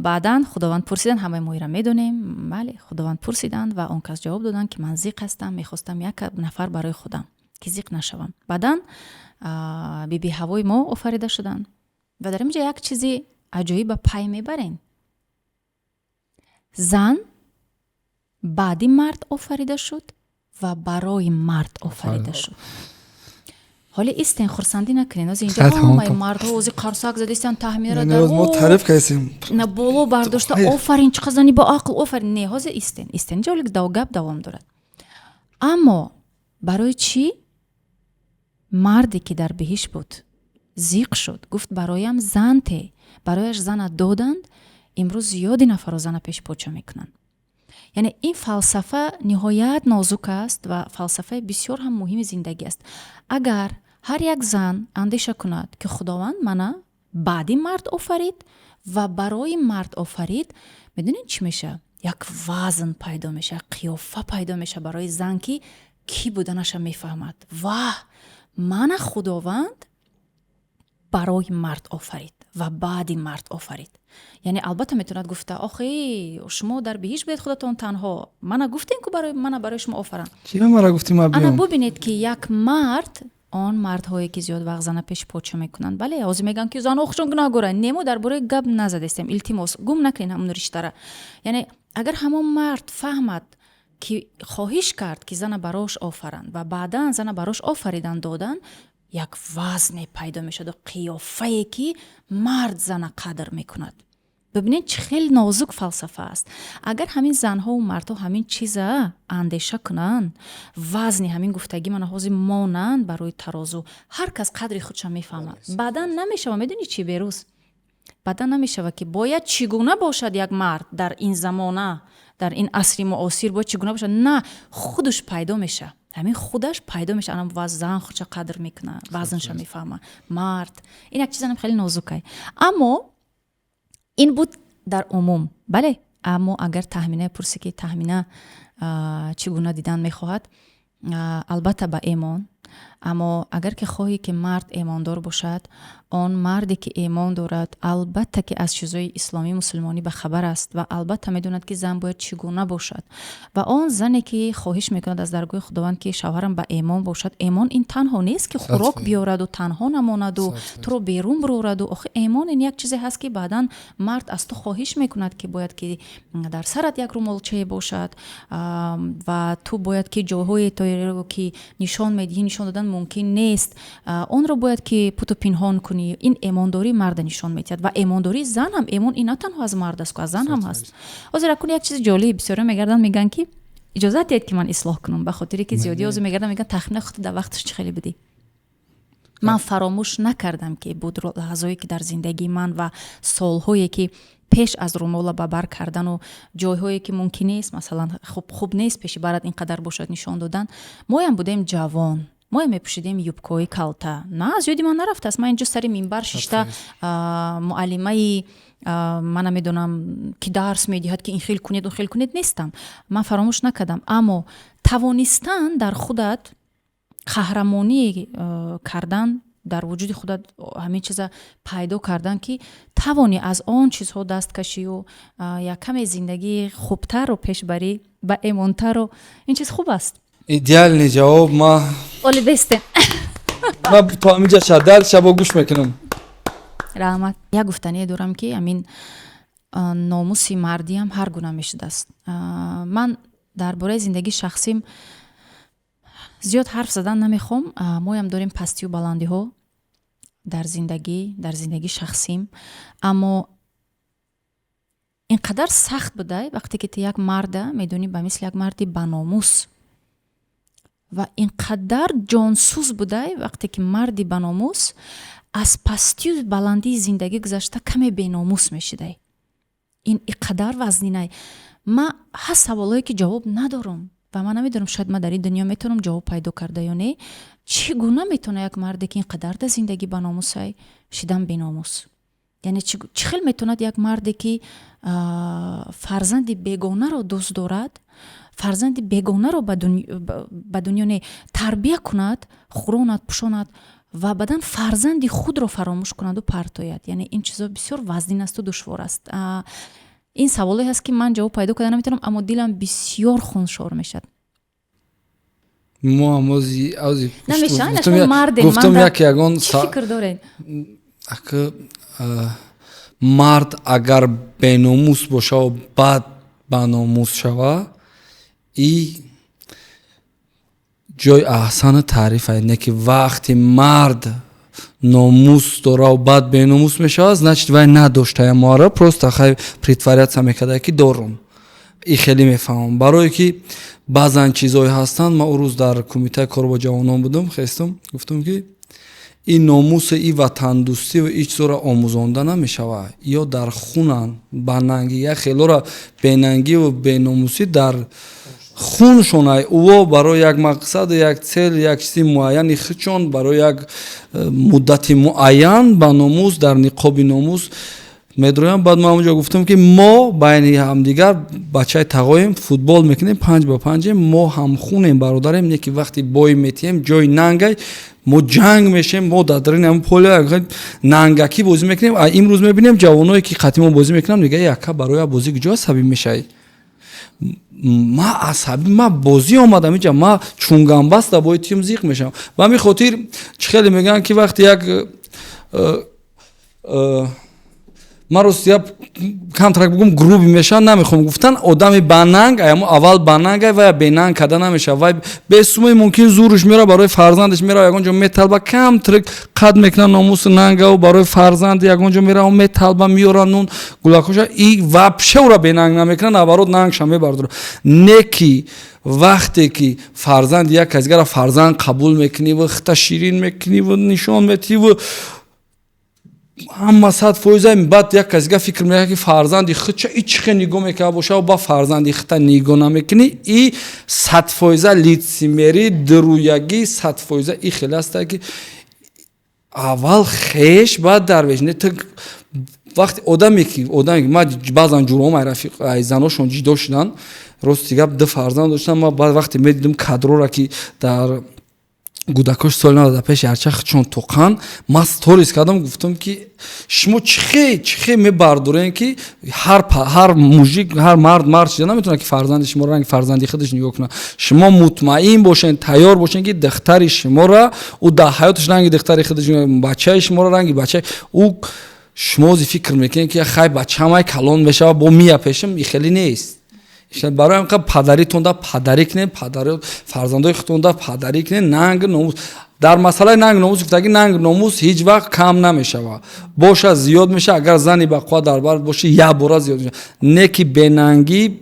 S1: баъдан худованд пурсиданд, ҳамаи моира медонем, бале, худованд пурсиданд ва он кас ҷавоб доданд ки ман зиқ ҳастам, мехостам як нафар барои худам ки зиқ нашавам. Баъдан биби ҳавои мо офарида шуданд. Ва дар инҷа як чизи аҷоиб ба пай мебарем. Зан баъди мард офарида шуд ва барои мард офарида шуд. ҳоле истен хурсандӣ накунен. Ози инҷа ҳамаи мардҳо ози қарсак задистан таҳмира дар
S2: мо таъриф кардем.
S1: на боло бардошта офарин чӣ қадар зани ба ақл офарин. Не, ҳозир истен инҷа олик гап давом дорад. Аммо барои чӣ марде ки дар биҳишт буд зиқ шуд, гуфт бароям зан те, барояш зана доданд, имрӯз зиёди нафаро зана пешпоча мекунанд. яъне ин фалсафа ниҳоят нозук аст ва фалсафаи бисёр ҳам муҳими зиндагӣ аст. Агар ҳар як зан андеша кунад ки худованд мана баъди мард офарид ва барои мард офарид, медонед чӣ меша? Як вазн пайдо меша, қиёфа пайдо меша барои зан ки кӣ буданаша мефаҳмад. Ваҳ, мана худованд барои мард офарид ва баъди мард офарид. яъне албатта метавонад гуфта охи шумо дар биҳишт будед худатон танҳо, мана гуфтем ки мана барои шумо офарам.
S2: Чира мара гуфтим ма биём?
S1: ана бубинед ки як мард, он мардҳое ки зиёд вақт зана пеш поча мекунанд, бале ҳозир мегӯям ки зан охшон гуногора, немо дар бораи гап назадестем. Илтимос гум накунед ҳамон риштара. яъне агар ҳамон мард фаҳмад ки хоҳиш кард ки зана барош офаранд ва баъдан зана барош офаридан доданд, як вазне пайдо мешаду қиёфае ки мард зана қадр мекунад. бибинед чӣ хеле нозук фалсафа аст. агар ҳамин занҳову мардҳо ҳамин чиза андеша кунанд, вазни ҳамин гуфтагӣ мана ҳозир монанд барои тарозу, ҳар кас қадри худша мефаҳмад. баъдан намешава. медони чӣ Берӯз? баъдан намешавад ки бояд чӣ гуна бошад як мард дар ин замона, дар ин асри муосир бояд чӣ гуна бошад. На, худаш пайдо меша. ҳамин худаш пайдо меша. Анам ва зан ча қадр мекуна, вазнша мефаҳма. Мард. Ин як чизанам хеле нозукай. Аммо ин буд дар умум. Бале? Аммо агар тахмина пурсе ки тахмина чӣ гуна дидан мехоҳад, албатта ба эмон. аммо агар ки хоҳӣ ки мард эмондор бошад, он марде ки эмон дорад албатта ки аз чизои исломӣ мусулмонӣ бахабар аст ва албатта медонад ки зан бояд чӣ гуна бошад. Ва он зане ки хоҳиш мекунад аз даргоҳи худованд ки шавҳарам ба эмон бошад, эмон ин танҳо нест ки хӯрок биёраду танҳо намонаду туро берун бирораду. охи эмон ин як чизе ҳаст ки баъдан мард аз ту хоҳиш мекунад ки бояд ки дар сарат як румолчае бошад ва ту бояд ки ҷойҳое тоеро ки нишон медиҳӣ, нишон додан мумкин нест, онро бояд ки путу пинҳон кунӣ. ин эмондорӣ марда нишон медиҳад ва эмондории зан ҳам, эмон ин на танҳо аз мард аст, аз зан ҳам ҳаст. ҳозир акун як чизи ҷолиб, бисёрё мегардан меган ки иҷозат диҳед ки ман ислоҳ кунам, ба хотире ки зиёдӣ ҳозир мегардан меган тахмина худ дар вақташ чӣ хеле будӣ. ман фаромӯш накардам ки буд лаҳзое ки дар зиндагии ман ва солҳое ки пеш аз румола ба бар кардану ҷойҳое ки мумкин нест, масалан хуб нест пеши барат инқадар бошад нишон додан. моям будем ҷавон, моям мепӯшидем юбкаҳои калта. На, аз ёди ман нарафтааст. ман инҷо сари минбар шишта муаллимаи мана медонам ки дарс медиҳад ки ин хел кунед, он хел кунед нестам. ман фаромӯш накардам. аммо тавонистан дар худат қаҳрамонӣ кардан, дар вуҷуди худат ҳамин чиза пайдо кардан ки тавони аз он чизҳо дасткашию як каме зиндагии хубтару пешбарӣ ба эмонтару ин чиз хуб аст.
S2: идеальный ҷавоб. ма
S1: олибесте
S2: то ҳаминҷа шаддал шабо гӯш мекунам.
S1: раҳмат. як гуфтание дорам ки ҳамин номуси мардиам ҳар гуна мешудааст. ман дар бораи зиндагии шахсим зиёд ҳарф задан намехоҳам. моям дорем пастию баландиҳо дар зиндагии шахсим. аммо инқадар сахт будай вақте ки ту як марда медонӣ ба мисли як марди баномус ва инқадар ҷонсуз будай вақте ки марди баномус аз пастию баландии зиндагӣ гузашта каме беномус мешидай. ин инқадар вазнинай. ма ҳаст саволое ки ҷавоб надорам ва ман намедонам шояд ман дар ин дунё метавонам ҷавоб пайдо карда ё не. чӣ гуна метавона як марде ки инқадар дар зиндагӣ баномусай шидан беномус? яъне чӣ хел метавонад як марде ки фарзанди бегонаро дӯст дорад, фарзанди бегонаро ба дунё не тарбия кунад, хӯронад, пӯшонад ва баъдан фарзанди худро фаромӯш кунаду партояд? яъне ин чизо бисёр вазнин асту душвор аст. ин саволе ҳаст ки ман ҷавоб пайдо карда наметавонам, аммо дилам бисёр хуншор мешад.
S2: гуфтам як ягон
S1: фикр доред?
S2: мард агар беномус бошаву баъд баномус шава, и ҷои аҳсани таъриф аст. не ки вақти мард номус дораву баъд беномус мешавад, значит вай надоштая моара, просто хай притворяться мекарда ки дорум. и хеле мефаҳмам. барое ки баъзан чизҳое ҳастанд. ман урӯз дар кумитаи кор бо ҷавонон будам, хестам гуфтам ки ин номусу и ватандӯстиву ин чизҳоро омӯзонда намешавад. ё дар хунан ба нангӣ як хелора бенангиву беномусӣ дар хуншонай уво барои як мақсаду як цел як чизи муайяни хичон барои як муддати муайян ба номус дар ниқоби номус медроям. баъд ман онҷо гуфтам ки мо байни ҳамдигар бачаи тағоем футбол мекунем, 5-5 мо ҳамхунем, бародарем. не ки вақти бой метиҳем ҷои нангай мо ҷанг мешем, мо дар дарини ҳамин поле нангакӣ бозӣ мекунем. имрӯз мебинем ҷавоное ки қатимо бозӣ мекунам, дига яка барои бозӣ куҷо асабӣ мешавӣ? ма асабӣ, ма бозӣ омадам инҷа, ма чунгамбаста бои тим зиқ мешавам. ба ҳамин хотир чӣ хеле мегӯянд ки вақти як ман рост як камтарак бигӯм груби мешавад, намехоҳам гуфтан одами бананг аввал банангай ва бенанг карда намешавад. вай бесумои мумкин зурш мера барои фарзандаш мера ягон ҷо металба, камтарак қад мекунад номуси нангау барои фарзанд ягон ҷо мера металба, меёрад нун гулакоша, и вапше ура бенанг намекунад, наоборот нангша мебардорад. не ки вақте ки фарзанд як кас дигара фарзанд қабул мекуниву хита ширин мекуниву нишон метиҳиву ҳама 100% баъд як касига фикр мекунад ки фарзанди худ чихе нигоҳ мекунад боша ва ба фарзанди худ нигоҳ намекунӣ. И 100% лицемерӣ, дуруягӣ 100% и хеле аст ки аввал хеш баъд дарвеш. Не то вақти одаме ки ман баъзан ҷуръомай рафиқаи заношон ҷидо шудан, рости гап 2 фарзанд доштам. Ман баъд вақте медидам кадроро ки дар гудакош соли 95 ярча худшон тоқан, ман сторис кардам, гуфтам ки шумо чихе мебардорен ки ҳар мужик, ҳар мард чида наметавонад ки фарзанди шуморо ранги фарзанди худаш нигоҳ кунад. Шумо мутмаин бошен, тайёр бошен ки духтари шуморо ӯ дар ҳаёташ ранги духтари худаш, бачаи шуморо ранги бачаи ӯ. Шумо зи фикр мекунед ки хай бачаамай калон мешава бо мия пешам, и хеле нест. Барои ин қаб падаритон да падарӣ кунед, фарзандои худтон да падарӣ кунед. Нанг номус дар масъалаи нанг номус гуфтаги нанг номус ҳеҷ вақт кам намешава, боша зиёд меша. Агар зани бақувва дар бар боши як бора зиёд меша. Не ки бенангӣ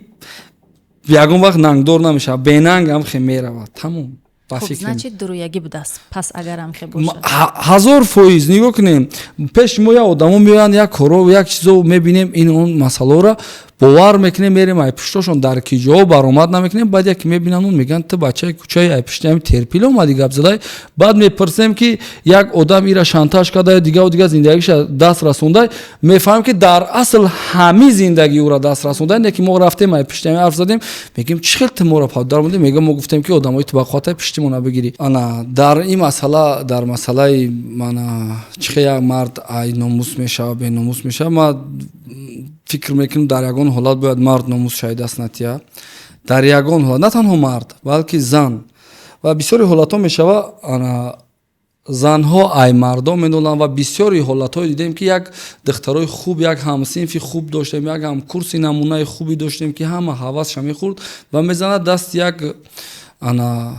S2: ягон вақт нангдор намешава, бенанг ҳам хе мерава. Тамом.
S1: Хуб, значит дуруягӣ будааст. Пас агарам хе бошад
S2: 1000% нигоҳ кунем. Пеши мо як одамо меоянд, як коро, як чизо мебинем, ин он масъаларо бовар мекунем, мерем ай пуштошон дар ки ҷо баромад намекунем. Баъд яке мебинанд он мегӯянд ту бачаи кучаи ай пушти ҳами терпил омадӣ гап задай. Баъд мепурсем ки як одам ира шантаж карда, дигар зиндагиша даст расонда, мефаҳмем ки дар асл ҳами зиндагии ӯро даст расонда. Не ки мо рафтем ай пушти ҳами ҳарф задем, мегӯем чӣ хел ту моро паддар будем, мегӯем мо гуфтем ки одамои ту бақувватай пуштимона бигирӣ. Ана дар ин масъала, дар масъалаи мана чӣ хел як мард ай номус мешава, беномус мешава, ма фикр мекунам дар ягон ҳолат бояд мард номус шояд даст натия. Дар ягон ҳолат, на танҳо мард, балки зан. Ва бисёри ҳолатҳо мешава ана занҳо ай мардон меноланд. Ва бисёри ҳолатҳо дидем ки як духтарои хуб, як ҳамсинфи хуб доштем, як ҳамкурси намунаи хуби доштем ки ҳама ҳавасша мехӯрд ва мезанад даст як ана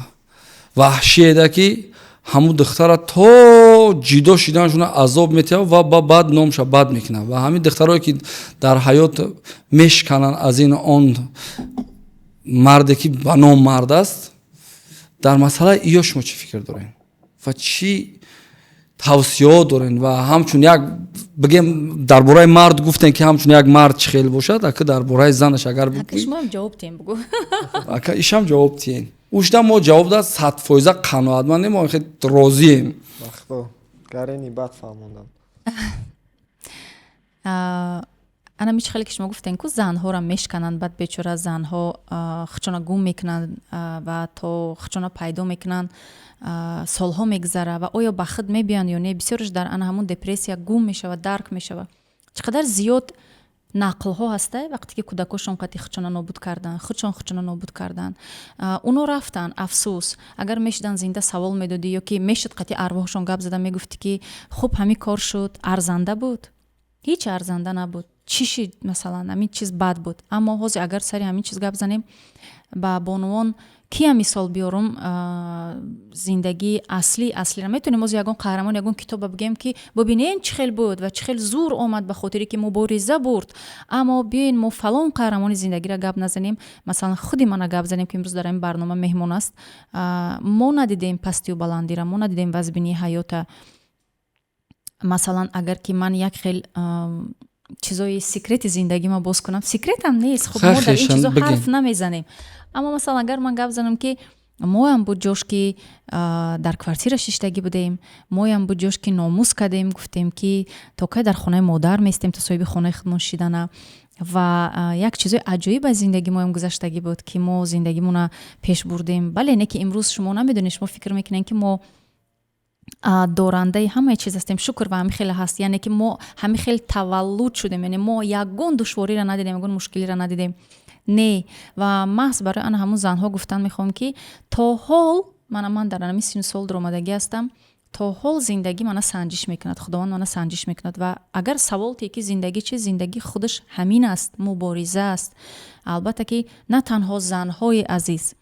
S2: ваҳшиеда ки ҳамун духтара то ҷидо шиданшона азоб метиҳад ва ба баъд номша бад мекунад. Ва ҳамин духтарое ки дар ҳаёт мешкананд аз ин он марде ки ба ном мард аст. Дар масъалаи иё шумо чӣ фикр доред ва чӣ тавсиёт доред? Ва ҳамчун як бигем дар бораи мард гуфтем ки ҳамчун як мард чӣ хел бошад, ака дар бораи занаш агар
S1: ака шумоам ҷавоб тиҳем бигӯ.
S2: Ака ишам ҷавоб тиҳен. Ушда мо ҷавоб дад 100% қаноатмандем, мо хеле розием.
S3: Вақто гарени бад фаҳмондам.
S1: ана мич хеле ки шумо гуфтен ку занҳоро мешкананд, баъд бечора занҳо хучона гум мекунанд ва то хучона пайдо мекунанд, солҳо мегузара ва оё ба худ мебиёнд ё не. Бисёраш дар ана ҳамун депрессия гум мешава, дарк мешава. Чӣ қадар зиёд нақлҳо ҳастай вақте ки кӯдакошон қати хучона нобуд кардан, худшон хучона нобуд кардан. Уно рафтан, афсӯс. Агар мешудан зинда савол медодӣ ё ки мешуд қати арвоҳшон гап зада мегуфтӣ ки хуб ҳамин кор шуд, арзанда буд? Ҳеҷ арзанда набуд. Чӣ шид масалан ҳамин чиз бад буд. Аммо ҳозир агар сари ҳамин чиз гап занем, ба бонувон кия мисол биёрум зиндагии аслира метавонем ҳозир ягон қаҳрамон ягон китоба бигем ки бубинен чӣ хел буд ва чӣ хел зур омад ба хотире ки мубориза бурд. Аммо биёин мо фалон қаҳрамони зиндагиро гап назанем, масалан худи мана гап занем ки имрӯз дар ин барнома меҳмон аст. Мо надидем пастию баландира, мо надидем вазбинии ҳаёта. Масалан агар ки ман як хел чизои секрети зиндагима боз кунам, секретам нест, хуб мо дар ин чизо ҳарф намезанем. Аммо масалан агар ман гап занам ки моям буд ҷош ки дар квартира шиштагӣ будем, моям буд ҷош ки номус кардем, гуфтем ки то кай дар хонаи модар меистем то соҳиби хонаи худмон шидана. Ва як чизои аҷоиб аз зиндагии моям гузаштагӣ буд ки мо зиндагимона пеш бурдем. Бале не ки имрӯз шумо намедонед, шумо фикр мекунед ки мо дорандаи ҳамаи чиз ҳастем. Шукр ва ҳамин хеле ҳаст. Яъне ки мо ҳамин хел таваллуд шудем, яъне мо ягон душвориро надидем, ягон мушкилиро надидем. Не. Ва маҳз барои ана ҳамун занҳо гуфтан мехоҳам ки то ҳол ман дар ҳамин синну сол дуромадагӣ ҳастам, то ҳол зиндагӣ мана санҷиш мекунад, худованд мана санҷиш мекунад. Ва агар савол тие ки зиндагӣ чи, зиндагӣ худаш ҳамин аст, мубориза аст. Албатта ки на танҳо занҳои азиз,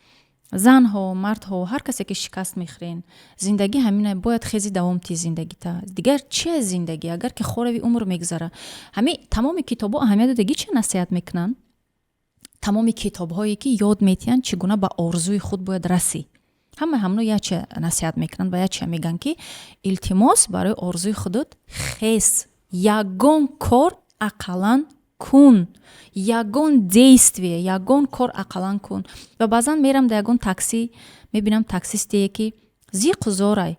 S1: занҳо, мардҳо, ҳар касе ки шикаст мехӯрен, зиндагӣ ҳамина, бояд хези давом ти зиндагита. Дигар чи аз зиндагӣ, агар ки хорави умр мегузара. Ҳамин тамоми китобҳо аҳамият додагӣ чи насиҳат мекунанд? Тамоми китобҳое ки ёд метиҳанд чӣ гуна ба орзуи худ бояд расӣ. ҳамаи яче насиҳат мекунанд ва яче мегӯянд ки илтимос барои орзуи худут хез ягон кор ақалан кун, ягон действие, ягон кор ақалан кун. ва баъзан мерам дар ягон такси, мебинам таксистие ки зиқузорай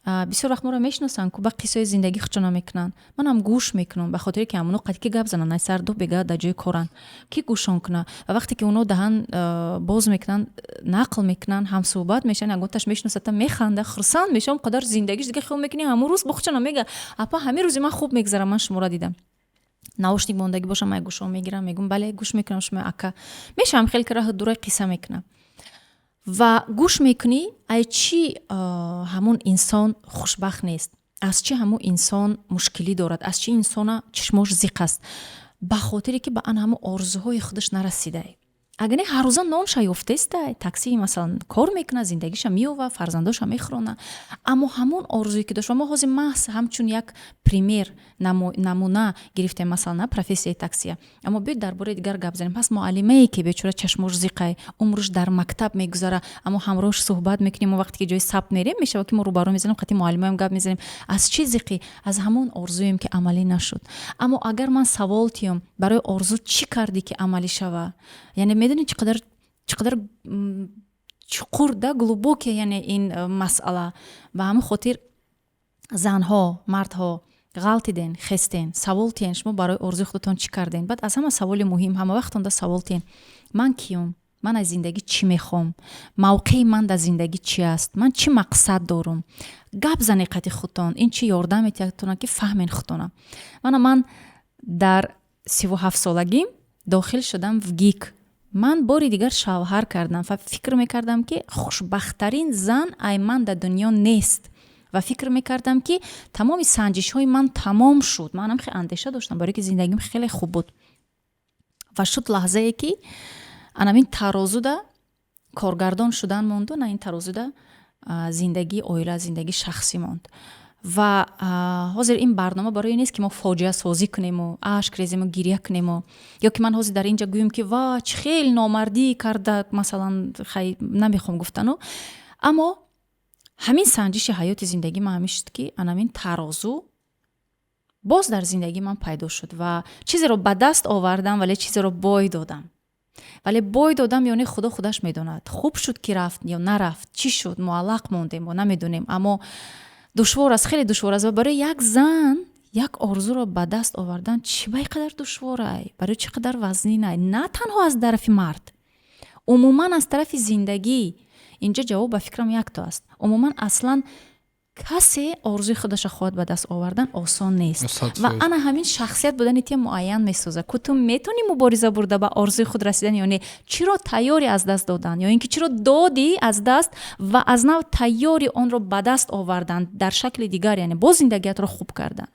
S1: бисёр вақт моро мешиносанд ки ба қиссаи зиндагӣ хучона мекунанд. манам гӯш мекунам, ба хотире ки амуно қад ки гап зананд, ай сарду бега дар ҷои коранд, ки гӯшон кунад. ва вақте ки оно даҳан боз мекунанд, нақл мекунанд, ҳамсӯҳбат мешаванд, ягонташ мешиносад, механда, хурсанд мешавам, қадар зиндагиш дига хел мекунӣ, ҳамун рӯз бохучона мега апа ҳамин рӯзи ман хуб мегзарам, ман шуморо дидам. наушник мондагӣ бошам, ай гӯшон мегирам, мегум бале гӯш мекунам, шумо ака мешавам хел ки раҳу дурай қисса мекунам. ва гӯш мекунӣ, ай чӣ ҳамун инсон хушбахт нест, аз чӣ ҳамун инсон мушкилӣ дорад, аз чӣ инсона чишмош зиқ аст, ба хотире ки ба ан ҳамун орзуҳои худаш нарасидай. агар не ҳар рӯза нонша ёфтестай, такси масалан кор мекунад, зиндагиша меёва, фарзандоша мехрона, аммо ҳамун орзуе ки дошт. ва мо ҳозир маҳз ҳамчун як пример, намуна гирифтем, масалан на профессияи таксия, аммо биёед дар бораи дигар гап занем. пас муаллимае ки бечора чашмош зиқай, умрш дар мактаб мегузара, аммо ҳамроҳш суҳбат мекунем, мо вақте ки ҷои сабт мерем мешава ки мо рӯбаро мезанем, қати муаллимаем гап мезанем, аз чӣ зиқӣ, аз ҳамун орзуем ки амалӣ нашуд. аммо агар ман савол тиём, барои орзу чӣ кардӣ ки амалӣ шава, яъне медонӣ чӣ қадар чуқур да глубокия яъне ин масъала. ба ҳамин хотир занҳо, мардҳо ғалтиден, хестен, савол тиен, шумо барои орзуи худатон чӣ карден. баъд аз ҳама саволи муҳим, ҳама вақтонда савол тиен, ман киём, ман аз зиндагӣ чӣ мехоҳам, мавқеи ман дар зиндагӣ чӣ аст, ман чӣ мақсад дорам. гап зане қати худтон, ин чӣ ёрдам метиҳад ки фаҳмен худтона. ман дар 37 солагим дохил шудам в ГИК. ман бори дигар шавҳар кардам ва фикр мекардам ки хушбахттарин зан ай ман дар дунё нест. ва фикр мекардам ки тамоми санҷишҳои ман тамом шуд. манам хеле андеша доштам, барои ки зиндагим хеле хуб буд. ва шуд лаҳзае ки анамин тарозуда коргардон шудан монду, на ин тарозуда зиндагии оила, зиндагии шахсӣ монд. ва ҳозир ин барнома барои нест ки мо фоҷиа созӣ кунему, ашк резему, гирья кунему, ё ки ман ҳозир дар инҷа гӯем ки ва чӣ хел номардӣ карда, масалан хай намехом гуфтану. аммо ҳамин санҷиши ҳаёти зиндагӣ ман ҳамин шуд ки анамин тарозу боз дар зиндагии ман пайдо шуд ва чизеро ба даст овардам, вале чизеро бой додам. вале бой додам, ёне худо худаш медонад. хуб шуд ки рафт ё нарафт, чӣ шуд, муаллақ мондем, мо намедонем, аммо душвор аст, хеле душвор аст. ва барои як зан як орзуро ба даст овардан чӣ ба ин қадар душворай, барои чӣ қадар вазнинай, на танҳо аз тарафи мард, умуман аз тарафи зиндагӣ. инҷа ҷавоб ба фикрам якто аст. умуман аслан касе орзуи худаша хоҳад ба даст овардан осон нест. ва ана ҳамин шахсият будани тия муайян месозад ки ту метавонӣ мубориза бурда ба орзуи худ расидан ё не. чиро тайёри аз даст додан, ё ин ки чиро доди аз даст ва аз нав тайёри онро ба даст овардан дар шакли дигар, яъне бо зиндагиятро хуб кардан.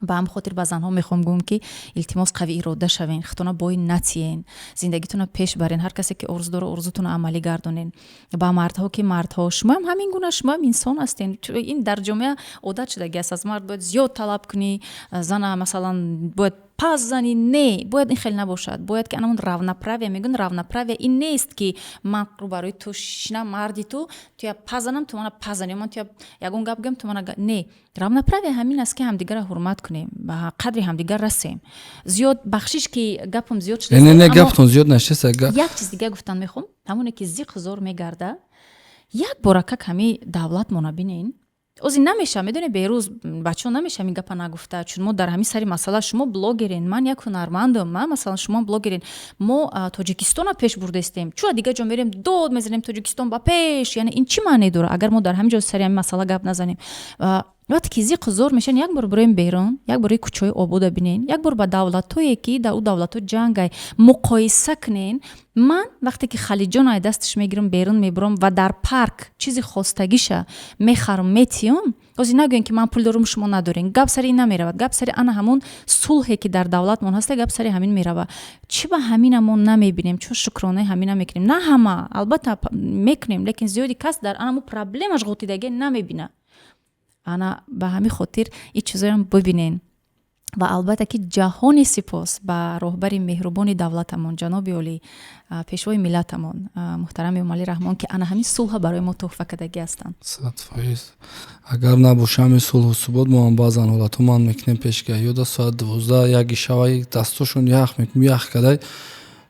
S1: ба ҳам хотир ба занҳо мехоҳам гӯям ки илтимос қавӣ ирода шавен, худтона бой натиен, зиндагитона пеш барен, ҳар касе ки орзу дора орзутона амалӣ гардонен. ба мардҳо ки мардҳо, шумоам ҳамин гуна, шумоам инсон ҳастен. ин дар ҷомеа одат шудагӣ аст, аз мард бояд зиёд талаб кунӣ, зана масалан бояд пас зани. не, бояд ин хел набошад. бояд ки анамон равноправия мегӯн, равноправия ин нест ки ман барои ту шина марди ту я пас занам, ту мана пас зани, ман ту ягон гап гӯям, ту мана не. равноправия ҳамин аст ки ҳамдигарро ҳурмат кунем, ба қадри ҳамдигар расем. зиёд бахшиш ки гапам зиёд шуда.
S2: не гаптон зиёд наштеса.
S1: як чиз дига гуфтан мехоҳам, ҳамоне ки зиқ-зор мегарда, як борака ками давлат мо набинен. ози намеша, медоне берӯз бачаҳо намеша ҳамин гапа нагуфта, чун мо дар ҳамин сари масъала, шумо блогерен, ман як ҳунармандам, ман масалан шумо блогерен, мо Тоҷикистона пеш бурдастем, чуа дигар ҷо мерем дод мезанем Тоҷикистон ба пеш, яъне ин чӣ маъне дорад агар мо дар ҳамин ҷо сари ҳамин масъала гап назанем. вақте ки зиқ зор мешан, як бор бироем берун, як бор кӯчаҳои обода бинен, як бор ба давлатое ки дар ӯ давлато ҷангай муқоиса кунен. ман вақте ки халиҷон ай дасташ мегирам, берун мебурам ва дар парк чизи хостагиша мехарам, метиём. озӣ нагӯен ки ман пул дорам, шумо надорен. гап сари ин намеравад. гап сари ана ҳамун сулҳе ки дар давлатмон ҳаста, гап сари ҳамин мерава. чӣ ба ҳамина мо намебинем, чӯ шукронаи ҳамина мекунем? на ҳама, албатта мекунем, лекин зиёди кас дар ана мо проблемаш ғотидагӣ намебина. ана ба ҳамин хотир ин чизоям бибинен. ва албатта ки ҷаҳони сипос ба роҳбари меҳрубони давлатамон ҷаноби олӣ пешвои миллатамон муҳтарами Умали Раҳмон ки ана ҳамин сулҳа барои мо туҳфа кардагӣ ҳастанд.
S2: 100%. Агар набоша ҳамин сулҳу субот мо баъзан ҳолатҳо ман мекунем пешгаҳ ёда соат 12 як гишаваи дастошон ях мекунем ях кадай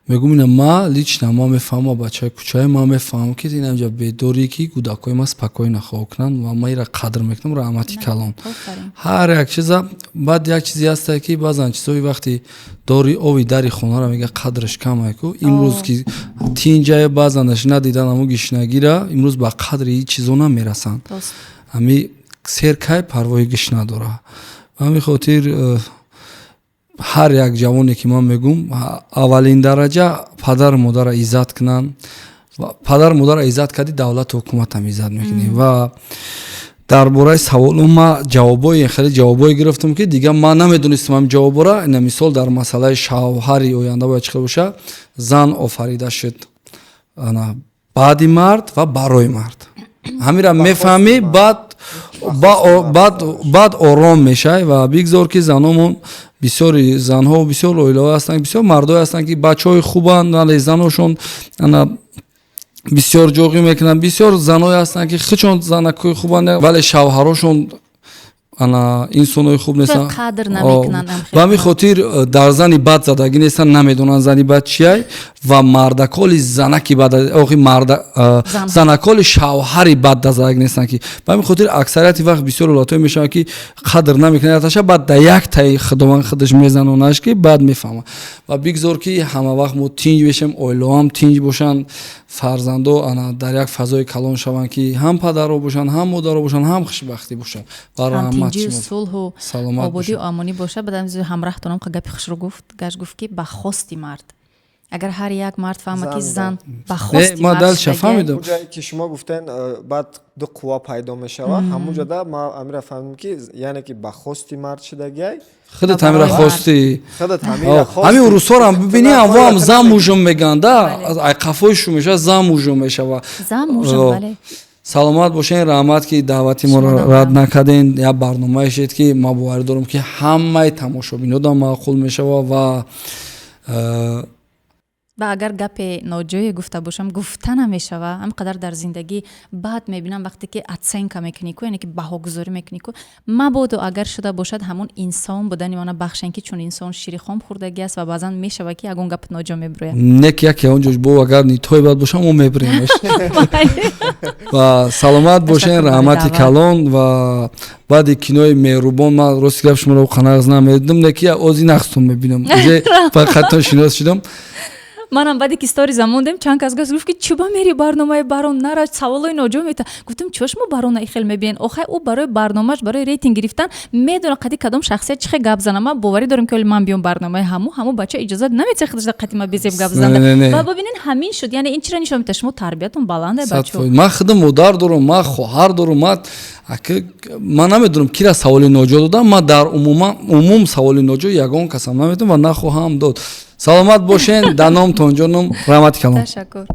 S2: мегум ина ма лично ма мефаҳмам бачаи кӯчаи ма мефаҳмам ки ин ҷа бедорӣ ки кӯдакои ма спокойно хоб кунанд ва ма ира қадр мекунам раҳмати калон ҳар як чиза. Баъд як чизе ҳаста ки баъзан чизҳои вақти дори ови дари хонаро мега қадраш камайку имрӯз ки тинҷае баъзанаш надидан аму гишнагира имрӯз ба қадри чизо намерасанд. ҳами серкай парвои гиш надора. ҳамин хотир ҳар як ҷавоне ки ман мегум аввалин дараҷа падару модара иззат кунанд. Падару модара иззат карди давлату ҳукуматам иззат мекунӣ. Ва дар бораи саволҳо ма ҷавобҳои хеле ҷавобҳое гирифтам ки дига ман намедонистам ҳам ҷавобора. Ина мисол дар масъалаи шавҳари оянда бояд чӣ хел боша. Зан офарида шуд баъди мард ва барои мард. ҳамира мефаҳмӣ баъд ором мешавӣ ва бигзор ки заномон бисёри занҳо бисёр оилаҳо ҳастанд бисёр мардое ҳастанд ки бачаҳои хубанд вале заношон бисёр ҷоғӣ мекунанд. бисёр занҳое ҳастанд ки хичон занакои хубанд вале шавҳарашон инсонои хуб нестанд. ба ҳамин хотир дар зани бад задагӣ нестанд намедонанд зани бад чияй ва мардаколи занаки бад занаколи шавҳари бад задагӣ нестанд ки ба ҳамин хотир аксарияти вақт бисёр ҳолатҳое мешаванд ки қадр намекунад таша баъд да як таи худованд худаш мезанонаш ки баъд мефаҳма. Ва бигзор ки ҳама вақт мо тинҷ бешем оилаҳоам тинҷ бошанд фарзандо дар як фазои калон шаванд ки ҳам падарҳо бошанд ҳам модарҳо бошанд ҳам хушбахтӣ бошанд.
S1: тинҷию сулҳу ободию амонӣ бошад. Баъдам ҳамраҳтонам гапи хушро гуфт ки ба хости мард. Агар ҳар як мард фаҳма ки зан ба хости мард
S3: фаҳмидам ҷае ки шумо гуфтен баъд ду қувва пайдо мешавад ҳамунҷода ма амира фаҳмидам ки яъне ки ба хости мард шудагиай
S2: худат ҳамира хости ҳамин рӯзҳорам бибинӣ анвоам зан мужум мегӯянд ай қафои шу мешава зан мужум мешава. Саломат бошен, раҳмат ки даъвати моро рад накарден. Як барномае шед ки ма боварӣ дорам ки ҳамаи тамошобинодам маъқул мешава ва
S1: агар гапе ноҷое гуфта бошам гуфта намешава. ҳам қадар дар зиндагӣ баъд мебинам вақте ки оценка мекунӣ ку яъне ки баҳогузорӣ мекунӣ ку мабодо агар шуда бошад ҳамон инсон будани мана бахшен ки чун инсон ширихом хӯрдагӣ аст ва баъзан мешава ки ягон гап ноҷо мебирояд.
S2: Нек яке онҷош бо агар нитҳои бад бошам мо мебиремеш. Ва саломат бошен, раҳмати калон ва баъди кинои меҳрубон ман рости гап шуморо қанағз намедидам неки ози нақстон мебинам. Фақат шинос шудам.
S1: манам баъде ки стори замондем чанд кас гуфт ки чуба мери барномаи барон нара саволои ноҷо мета. Гуфтам чӯ шумо барона ихел мебинед? Охай ӯ барои барномааш барои рейтинг гирифтан медона қади кадом шахсият чӣ хел гап зана. Ман боварӣ дорам ки ман биём барномаи ҳаму бача иҷозат наметиҳад худаш қади ма безеб гап занда. Ва бибинен ҳамин шуд. Яъне ин чира нишон медиҳад шумо тарбиятон баланде бачаҳо.
S2: Ман худам модар дорам, ман хоҳар дорам, ман намедонам кира саволи ноҷо додам. Ман дар умум саволи ноҷо ягон касам наметонам ва нахоҳам дод. Саломат бошен, даномтон ҷоном, раҳмати калон.
S1: Ташаккур.